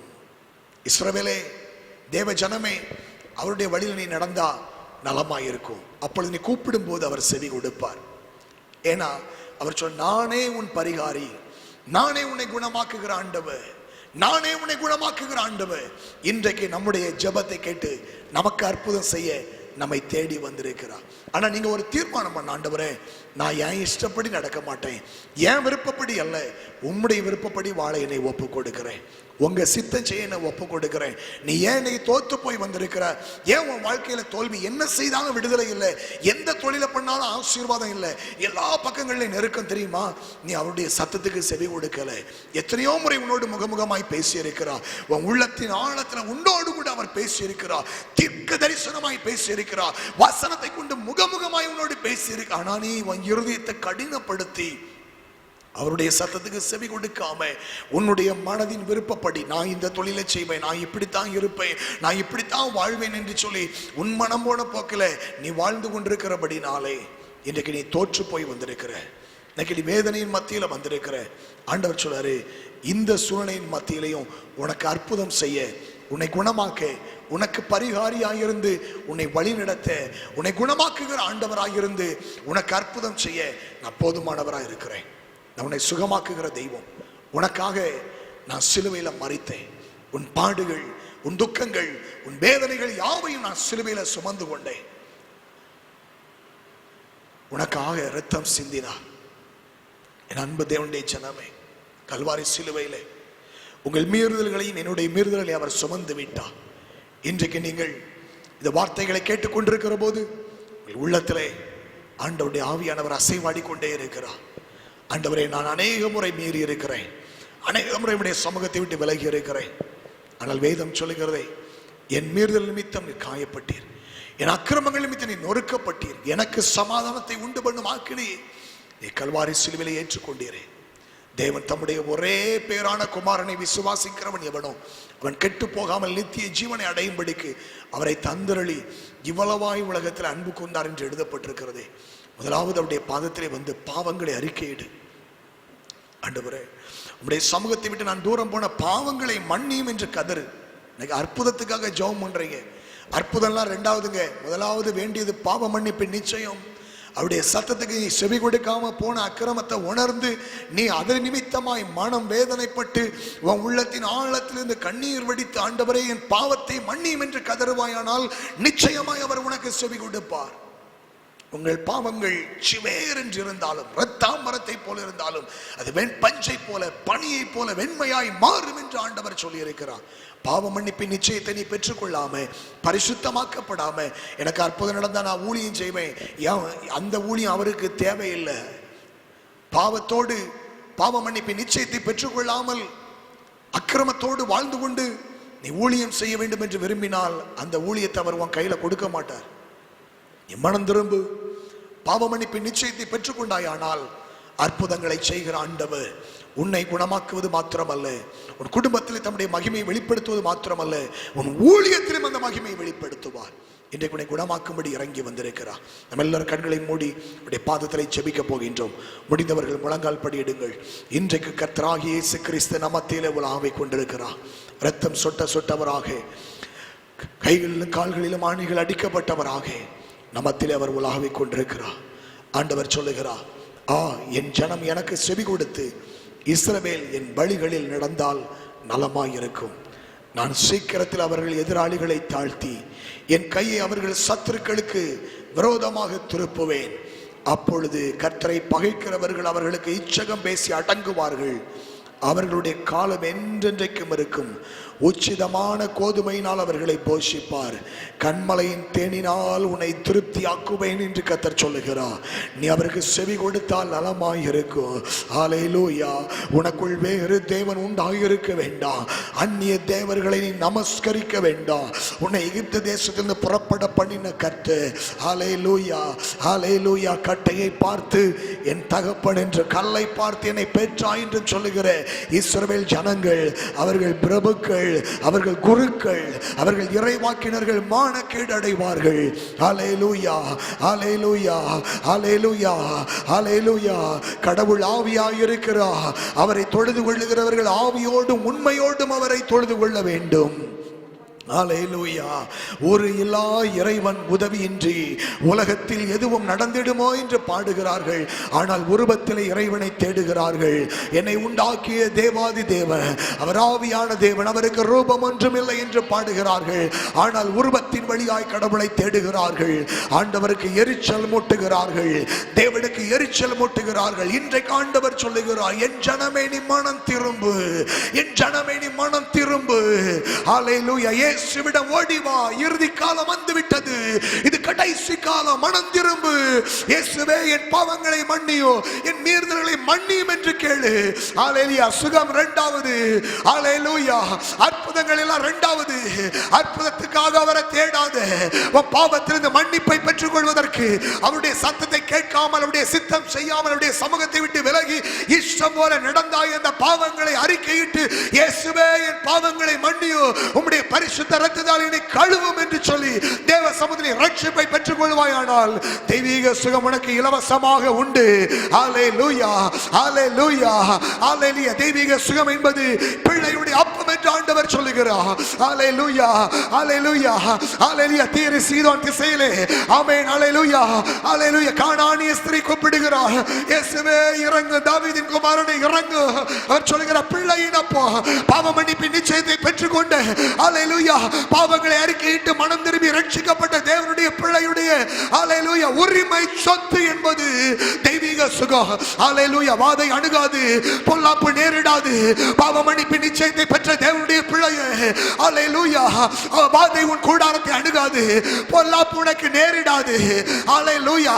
இஸ்ரவேலே, தேவ ஜனமே, அவருடைய வழியில் நீ நடந்தா நலமாயிருக்கும். அப்பொழுது நீ கூப்பிடும் போது அவர் செவி கொடுப்பார். ஏன்னா அவர் சொல், நானே உன் பரிகாரி, நானே உன்னை குணமாக்குகிற ஆண்டவர், நானே உன்னை குணமாக்குகிற ஆண்டவர். இன்றைக்கு நம்முடைய ஜெபத்தை கேட்டு நமக்கு அற்புதம் செய்ய நம்மை தேடி வந்திருக்கிறார். ஆனா நீங்க ஒரு தீர்மானம் பண்ண, ஆண்டவரே நான் என் இஷ்டப்படி நடக்க மாட்டேன், என் விருப்பப்படி அல்ல, உம்முடைய விருப்பப்படி வாழ என்னை ஒப்பு கொடுக்கிறேன், உங்க சித்தம் செய்ய என்னை ஒப்பு கொடுக்கிறேன். நீ ஏன் இன்னைக்கு தோத்து போய் வந்திருக்கிற, ஏன் உன் வாழ்க்கையில தோல்வி, என்ன செய்தாலும் விடுதலை இல்லை, எந்த தொழிலை பண்ணாலும் ஆசீர்வாதம் இல்லை, எல்லா பக்கங்களிலும் நெருக்கம் தெரியுமா, நீ அவருடைய சத்தத்துக்கு செவி கொடுக்கல. எத்தனையோ முறை உன்னோடு முகமுகமாய் பேசி இருக்கிறார், உன் உள்ளத்தின் ஆழத்துல உன்னோடு கூட அவர் பேசி இருக்கிறார், தீர்க்க தரிசனமாய் பேசி இருக்கிறார், வசனத்தை கொண்டு முகமுகமாய் உன்னோடு பேசி இருக்க. ஆனா நீ உன் இருதயத்தை கடினப்படுத்தி அவருடைய சத்தத்துக்கு செவி கொடுக்காம உன்னுடைய மனதின் விருப்பப்படி நான் இந்த தொழிலை செய்வேன், நான் இப்படித்தான் இருப்பேன், நான் இப்படித்தான் வாழ்வேன் என்று சொல்லி உன் மனம் போன போக்கில நீ வாழ்ந்து கொண்டிருக்கிறபடினாலே இன்றைக்கு நீ தோற்று போய் வந்திருக்கிற, இன்னைக்கு நீ வேதனையின் மத்தியில வந்திருக்கிற. ஆண்டவர் சொல்றாரு, இந்த சூழ்நிலையின் மத்தியிலையும் உனக்கு அற்புதம் செய்ய, உன்னை குணமாக்க, உனக்கு பரிகாரியாயிருந்து உன்னை வழி நடத்த, உன்னை குணமாக்குகிற ஆண்டவராயிருந்து உனக்கு அற்புதம் செய்ய நான் போதுமானவராக இருக்கிறேன். நான் உன்னை சுகமாக்குகிற தெய்வம், உனக்காக நான் சிலுவையில மரித்தேன், உன் பாடுகள், உன் துக்கங்கள், உன் வேதனைகள் யாவையும் நான் சிலுவையில சுமந்து கொண்டேன், உனக்காக இரத்தம் சிந்தினார். என் அன்பு தேவனுடைய ஜனமே, கல்வாரி சிலுவையிலே உங்கள் மீறுதல்களையும் என்னுடைய மீறுதல்களை அவர் சுமந்து விட்டார். இன்றைக்கு நீங்கள் இந்த வார்த்தைகளை கேட்டுக்கொண்டிருக்கிற போது உங்கள் உள்ளத்திலே ஆண்டவருடைய ஆவியானவர் அசைவாடி கொண்டே இருக்கிறார். ஆண்டவரே, நான் அநேக முறை மீறி இருக்கிறேன், அநேக முறை உடைய சமூகத்தை விட்டு விலகி இருக்கிறேன், ஆனால் வேதம் சொல்லுகிறதே, என் மீறுதல் நிமித்தம் நீ காயப்பட்டீர், என் அக்கிரமங்கள் நிமித்தம் நீ நொறுக்கப்பட்டீர், எனக்கு சமாதானத்தை உண்டு பண்ணும் ஆக்கினியை நீ கல்வாரி சிலுவையிலே ஏற்றுக்கொண்டீரே. தேவன் தம்முடைய ஒரே பேரான குமாரனை விசுவாசிக்கிறவன் எவனோ அவன் கெட்டு போகாமல் நித்திய ஜீவனை அடையும்படிக்கு அவரை தந்தரளி இவ்வளவாய் உலகத்தில் அன்பு கொண்டார் என்று எழுதப்பட்டிருக்கிறதே. முதலாவது அவருடைய பாதத்திலே வந்து பாவங்களை அறிக்கையிடு. ஆண்டவரே, உம்முடைய சமூகத்தை விட்டு நான் தூரம் போன பாவங்களை மன்னியும் என்று கதறு. இன்னைக்கு அற்புதத்துக்காக ஜெபம் பண்றீங்க. அற்புதம்லாம் ரெண்டாவதுங்க, முதலாவது வேண்டியது பாவ மன்னிப்பு நிச்சயம். அவருடைய சத்தத்துக்கு நீ செவி கொடுக்காம போன அக்கிரமத்தை உணர்ந்து நீ அதன் நிமித்தமாய் மனம் வேதனைப்பட்டு உன் உள்ளத்தின் ஆழத்திலிருந்து கண்ணீர் வடித்து, ஆண்டவரே என் பாவத்தை மன்னியும் என்று கதறுவாயானால் நிச்சயமாய் அவர் உனக்கு செவி கொடுப்பார். உங்கள் பாவங்கள் சிவேர் என்று இருந்தாலும், இரத்தாம்பரத்தை போல இருந்தாலும், அது வெண்பஞ்சை போல பனியை போல வெண்மையாய் மாறும் என்று ஆண்டவர் சொல்லி இருக்கிறார். பாவ மன்னிப்பின் நிச்சயத்தை நீ பெற்றுக்கொள்ளாம, பரிசுத்தமாக்கப்படாம, எனக்கு அற்புதம் நடந்தா நான் ஊழியம் செய்வேன், அந்த ஊழியம் அவருக்கு தேவையில்லை. பாவத்தோடு பாவ மன்னிப்பின் நிச்சயத்தை பெற்றுக்கொள்ளாமல் அக்கிரமத்தோடு வாழ்ந்து கொண்டு நீ ஊழியம் செய்ய வேண்டும் என்று விரும்பினால் அந்த ஊழியத்தை அவர் உன் கையில கொடுக்க மாட்டார். நீ மனம் திரும்பு, பாவ மன்னிப்பின் நிச்சயத்தை பெற்றுக்கொண்டாயானால் அற்புதங்களை செய்கிற ஆண்டவர் உன்னை குணமாக்குவது மாத்திரமல்ல, உன் குடும்பத்தில் தம்முடைய மகிமையை வெளிப்படுத்துவது மாத்திரமல்ல, உன் ஊழியத்திலும் அந்த மகிமையை வெளிப்படுத்துவார். இன்றைக்கு உன்னை குணமாக்கும்படி இறங்கி வந்திருக்கிறார். நம்ம எல்லாரும் கண்களை மூடி உடைய பாதத்திலே ஜெபிக்க போகின்றோம். முடிந்தவர்கள் முழங்கால் படியிடுங்கள். இன்றைக்கு கர்த்தராகிய இயேசு கிறிஸ்து நமத்திலே உலாவிக் கொண்டிருக்கிறார். இரத்தம் சொட்ட சொட்டவராக, கைகளிலும் கால்களிலும் ஆணிகள் அடிக்கப்பட்டவராக நமத்திலே அவர் உலாவிக் கொண்டிருக்கிறார். ஆண்டவர் சொல்லுகிறார், என் ஜனம் எனக்கு செவி கொடுத்து இஸ்ரவேல் என் வழிகளில் நடந்தால் நலமாயிருக்கும். நான் சீக்கிரத்தில் அவர்கள் எதிராளிகளை தாழ்த்தி என் கையை அவர்கள் சத்துருக்களுக்கு விரோதமாக திருப்புவேன். அப்பொழுது கர்த்தரை பகைக்கிறவர்கள் அவர்களுக்கு இச்சகம் பேசி அடங்குவார்கள். அவர்களுடைய காலம் என்றென்றைக்கும் இருக்கும். உச்சிதமான கோதுமையினால் அவர்களை போஷிப்பார். கண்மலையின் தேனினால் உன்னை திருப்தியாக்குவேன் என்று கர்த்தர் சொல்லுகிறார். நீ அவருக்கு செவி கொடுத்தால் நலமாயிருக்கும். ஹல்லேலூயா. உனக்குள் வேறு தேவன் உண்டாயிருக்க வேண்டாம். அந்நிய தேவர்களை நீ நமஸ்கரிக்க வேண்டாம். உன்னை எகிப்து தேசத்திலிருந்து புறப்பட பண்ணின கர்த்தர். ஹல்லேலூயா, ஹல்லேலூயா. கட்டையை பார்த்து என் தகப்பன் என்று, கல்லை பார்த்து என்னை பெற்றாய் என்று சொல்லுகிற இஸ்ரவேல் ஜனங்கள், அவர்கள் பிரபுக்கள், அவர்கள் குருக்கள், அவர்கள் இறைவாக்கினர்கள் மானக்கேடு அடைவார்கள். ஹல்லேலூயா, ஹல்லேலூயா, ஹல்லேலூயா, ஹல்லேலூயா. கடவுள் ஆவியாய் இருக்கிறார். அவரை தொழுது கொள்ளுகிறவர்கள் ஆவியோடும் உண்மையோடும் அவரை தொழுது கொள்ள வேண்டும். ஹல்லேலூயா. ஒரு இல்லா இறைவன் உதவியின்றி உலகத்தில் எதுவும் நடந்திடுமோ என்று பாடுகிறார்கள். ஆனால் உருவத்தில் இறைவனை தேடுகிறார்கள். என்னை உண்டாக்கிய தேவாதி தேவன், அவர் ஆவியான தேவன், அவருக்கு ரூபம் ஒன்றும் இல்லை என்று பாடுகிறார்கள். ஆனால் உருவத்தின் வழியாய் கடவுளை தேடுகிறார்கள். ஆண்டவருக்கு எரிச்சல் மூட்டுகிறார்கள். தேவனுக்கு எரிச்சல் மூட்டுகிறார்கள். இன்றைக்கு ஆண்டவர் சொல்லுகிறார், என் ஜனமே நீ மனம் திரும்பு, என் ஜனமே நீ மனம் திரும்பு. ஹல்லேலூயா. இயேசுவிடம் ஓடி வா, இறுதி காலம் வந்து விட்டது, இது கடைசி காலம், மனம் திரும்பு. இயேசுவே என் பாவங்களை மன்னியோ, என் மீறுதல்களை மன்னியும் என்று கேளு. ஹல்லேலூயா. சுகம் இரண்டாவது. ஹல்லேலூயா. அற்புதங்கள் எல்லாம் இரண்டாவது. அற்புதத்துக்காக அவரை தேடாத, உன் பாவத்திலிருந்து மன்னிப்பை பெற்றுக் கொள்வதற்கு அவருடைய சத்தத்தை கேட்காமல், அவருடைய சித்தம் செய்யாமல், அவருடைய சமூகத்தை விட்டு விலகி இஷ்டம் போல நடந்தாய் என்ற பாவங்களை அறிக்கையிட்டு, இயேசுவே என் பாவங்களை மன்னியோ, உம்முடைய பரிசுத்த இரத்தத்தால் என்னை கழுவும் என்று சொல்லி தேவ சமூகத்தில் ரட்சிப்பை பெற்றுக் கொள்வாயானால் தெய்வீக சுகம் உனக்கு இலவசமாக உண்டு. ஹல்லேலூயா, ஹல்லேலூயா, ஹல்லேலூயா. தெய்வீக சுகம் என்பது பிள்ளையுடைய அப்பம் என்று ஆண்டவர் சொல்லுகிறார். ஹல்லேலூயா, ஹல்லேலூயா, ஹல்லேலூயா. தீரு சீதோன் திசையிலே, ஆமென், ஹல்லேலூயா, ஹல்லேலூயா, கானானிய ஸ்திரீ கூப்பிடுகிறார், இயேசுவே இறங்கு, தாவீதின் குமாரனே இறங்கு. அவர் சொல்லுகிறார், பிள்ளையின் அப்பா, பாவ மன்னிப்பின் நிச்சயத்தை பெற்றுக்கொண்ட, ஹல்லேலூயா, பாவங்களை அறிக்கையிட்டு மனம் திரும்பி ரட்சிக்கப்பட்ட தேவனுடைய பிள்ளையுடைய, ஹல்லேலூயா, உரிமை சொத்து என்பது தெய்வீக சுகம். ஹல்லேலூயா. வாதை அணுகாது, பொல்லாப்பு நேரிடாது. பாவ மன்னிப்பின் நிச்சயத்தை பெற்ற தேவனுடைய பிள்ளையே, ஹல்லேலூயா, வாதை உன் கூடாரத்தை அணுகாது, பொல்லாப்பு உனக்கு நேரிடாது. ஹல்லேலூயா,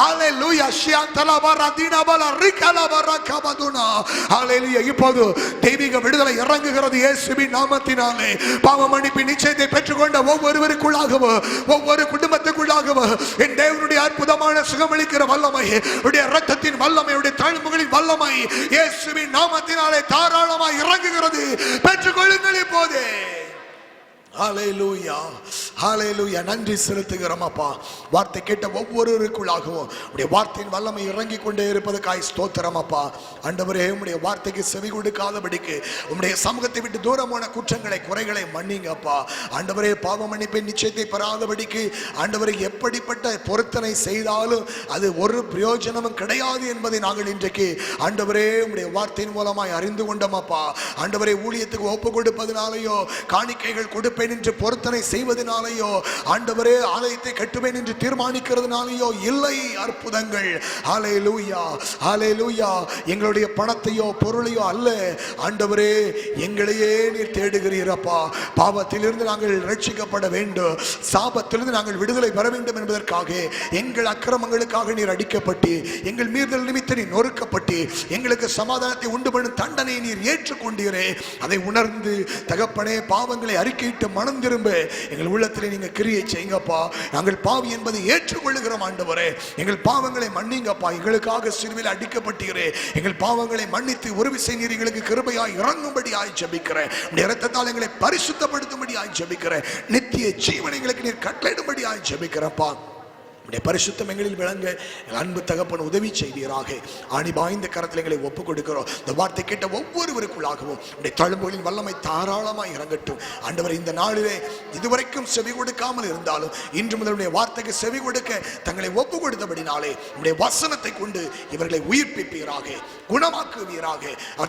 ஹல்லேலூயா. ஷியாந்தலா வரா தீனாபலா ரிகலா வரா கபதுனா. ஹல்லேலூயா. இப்போது தெய்வீக விடுதலை இறங்குகிறது இயேசுவின் நாமத்தினாலே. பாவ மன்னிப்பின் நிச்சயத்தை பெற்றுக்கொண்ட ஒவ்வொருவருக்குள்ளாகவும், ஒவ்வொரு குடும்பத்துக்குள்ளாகவும் என் தேவனுடைய அற்புதமான சுகமளிக்கிற வல்லமை, இரத்தத்தின் வல்லமை, தழும்புகளின் வல்லமை இயேசுவின் நாமத்தினாலே தாராளமாய் இறங்குகிறது. பெற்றுக்கொள்ளுங்கள் இப்போதே. ஹல்லேலூயா, ஹல்லேலூயா. நன்றி செலுத்துகிறோம் அப்பா. வார்த்தை கேட்ட ஒவ்வொருவருக்குள்ளாகவும் உடைய வார்த்தையின் வல்லமை இறங்கி கொண்டே இருப்பதற்காய் ஸ்தோத்திரம் அப்பா. ஆண்டவரே, உம்முடைய வார்த்தைக்கு செவி கொடுக்காதபடிக்கு உம்முடைய சமூகத்தை விட்டு தூரமான குற்றங்களை, குறைகளை மன்னிங்க அப்பா. ஆண்டவரே, பாவ மன்னிப்பின் நிச்சயத்தை பெறாதபடிக்கு ஆண்டவரே, எப்படிப்பட்ட பொருத்தனை செய்தாலும் அது ஒரு பிரயோஜனமும் கிடையாது என்பதை நாங்கள் இன்றைக்கு ஆண்டவரே உம்முடைய வார்த்தையின் மூலமாய் அறிந்து கொண்டோம் அப்பா. ஆண்டவரே, ஊழியத்துக்கு ஒப்பு கொடுப்பதனாலேயோ, காணிக்கைகள் கொடுப்பேன் என்று பொருத்தனை செய்வதனாலேயோ, ஆண்டவரே ஆலயத்தை கட்டுவேன் என்று தீர்மானிக்கிறதுனாலேயோ இல்லை அற்புதங்கள். ஹல்லேலூயா, ஹல்லேலூயா. எங்களுடைய பணத்தையோ பொருளையோ அல்ல ஆண்டவரே, எங்களையே நீர் தேடுகிறீரப்பா. பாவத்திலிருந்து நாங்கள் ரட்சிக்கப்பட வேண்டும், சாபத்திலிருந்து நாங்கள் விடுதலை பெற வேண்டும் என்பதற்காக எங்கள் அக்கிரமங்களுக்காக நீர் அடிக்கப்பட்டு, எங்கள் மீறுதல் நிமித்த நீர் நொறுக்கப்பட்டு, எங்களுக்கு சமாதானத்தை உண்டு பண்ணும் தண்டனை நீர் ஏற்றுக்கொண்டீரே. அதை உணர்ந்து தகப்பனே, பாவங்களை அறிக்கையிட்டு மனம் திரும்ப எங்கள் உள்ளத்திலே நீங்க கிரியை செய்யுங்கப்பா. நாங்கள் பாவி என்பதை ஏற்றுக்கொள்ளுகிறோம் ஆண்டவரே. எங்கள் பாவங்களை மன்னிங்கப்பா. எங்களுக்காக சிலுவையில் அடிக்கப்பட்டீரே. எங்கள் பாவங்களை மன்னித்து ஒரு விசை நீர் எங்களுக்கு கிருபையாய் இறங்கும்படி ஆய் ஜெபிக்கிறேன். உம்முடைய இரத்தத்தால் எங்களை பரிசுத்தப்படுத்தும்படி ஆய் ஜெபிக்கிறேன். நித்திய ஜீவனை எங்களுக்கு நீர் கட்டளையிடும்படி ஆய் ஜெபிக்கிறப்பா. பரிசுத்தம் எங்களில் விளங்க அன்பு தகப்பன் உதவி செய்வீராக. ஆணி பாய்ந்த கரத்தில் எங்களை ஒப்புக் கொடுக்கிறோம். இந்த வார்த்தை கேட்ட ஒவ்வொருவருக்குள்ளாகவும் உடைய தழும்புகளின் வல்லமை தாராளமாக இறங்கட்டும் ஆண்டவர். இந்த நாளிலே இதுவரைக்கும் செவி கொடுக்காமல் இருந்தாலும் இன்று முதல் வார்த்தைக்கு செவி கொடுக்க தங்களை ஒப்பு கொடுத்தபடினாலே உடைய வசனத்தை கொண்டு இவர்களை உயிர்ப்பிப்பீராக, குணமாக்குவீராக.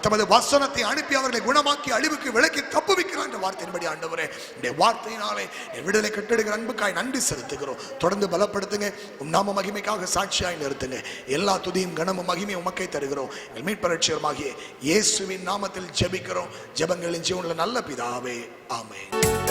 தமது வசனத்தை அனுப்பி அவர்களை குணமாக்கி அழிவுக்கு விலக்கி தப்புவிக்கிறார் என்ற வார்த்தையின்படி ஆண்டவரே, உடைய வார்த்தையினாலே விடுதலை கட்டெடுக்கிற அன்புக்காய் நன்றி செலுத்துகிறோம். தொடர்ந்து பலப்படுத்துங்க. பயன்படுத்துங்க. உம் நாம மகிமைக்காக சாட்சியாய் நிறுத்துங்க. எல்லா துதியும் கனமும் மகிமையும் உமக்கை தருகிறோம். மீட்பரட்சியமாகிய இயேசுவின் நாமத்தில் ஜெபிக்கிறோம். ஜெபங்களின் ஜீவனுள்ள நல்ல பிதாவே, ஆமென்.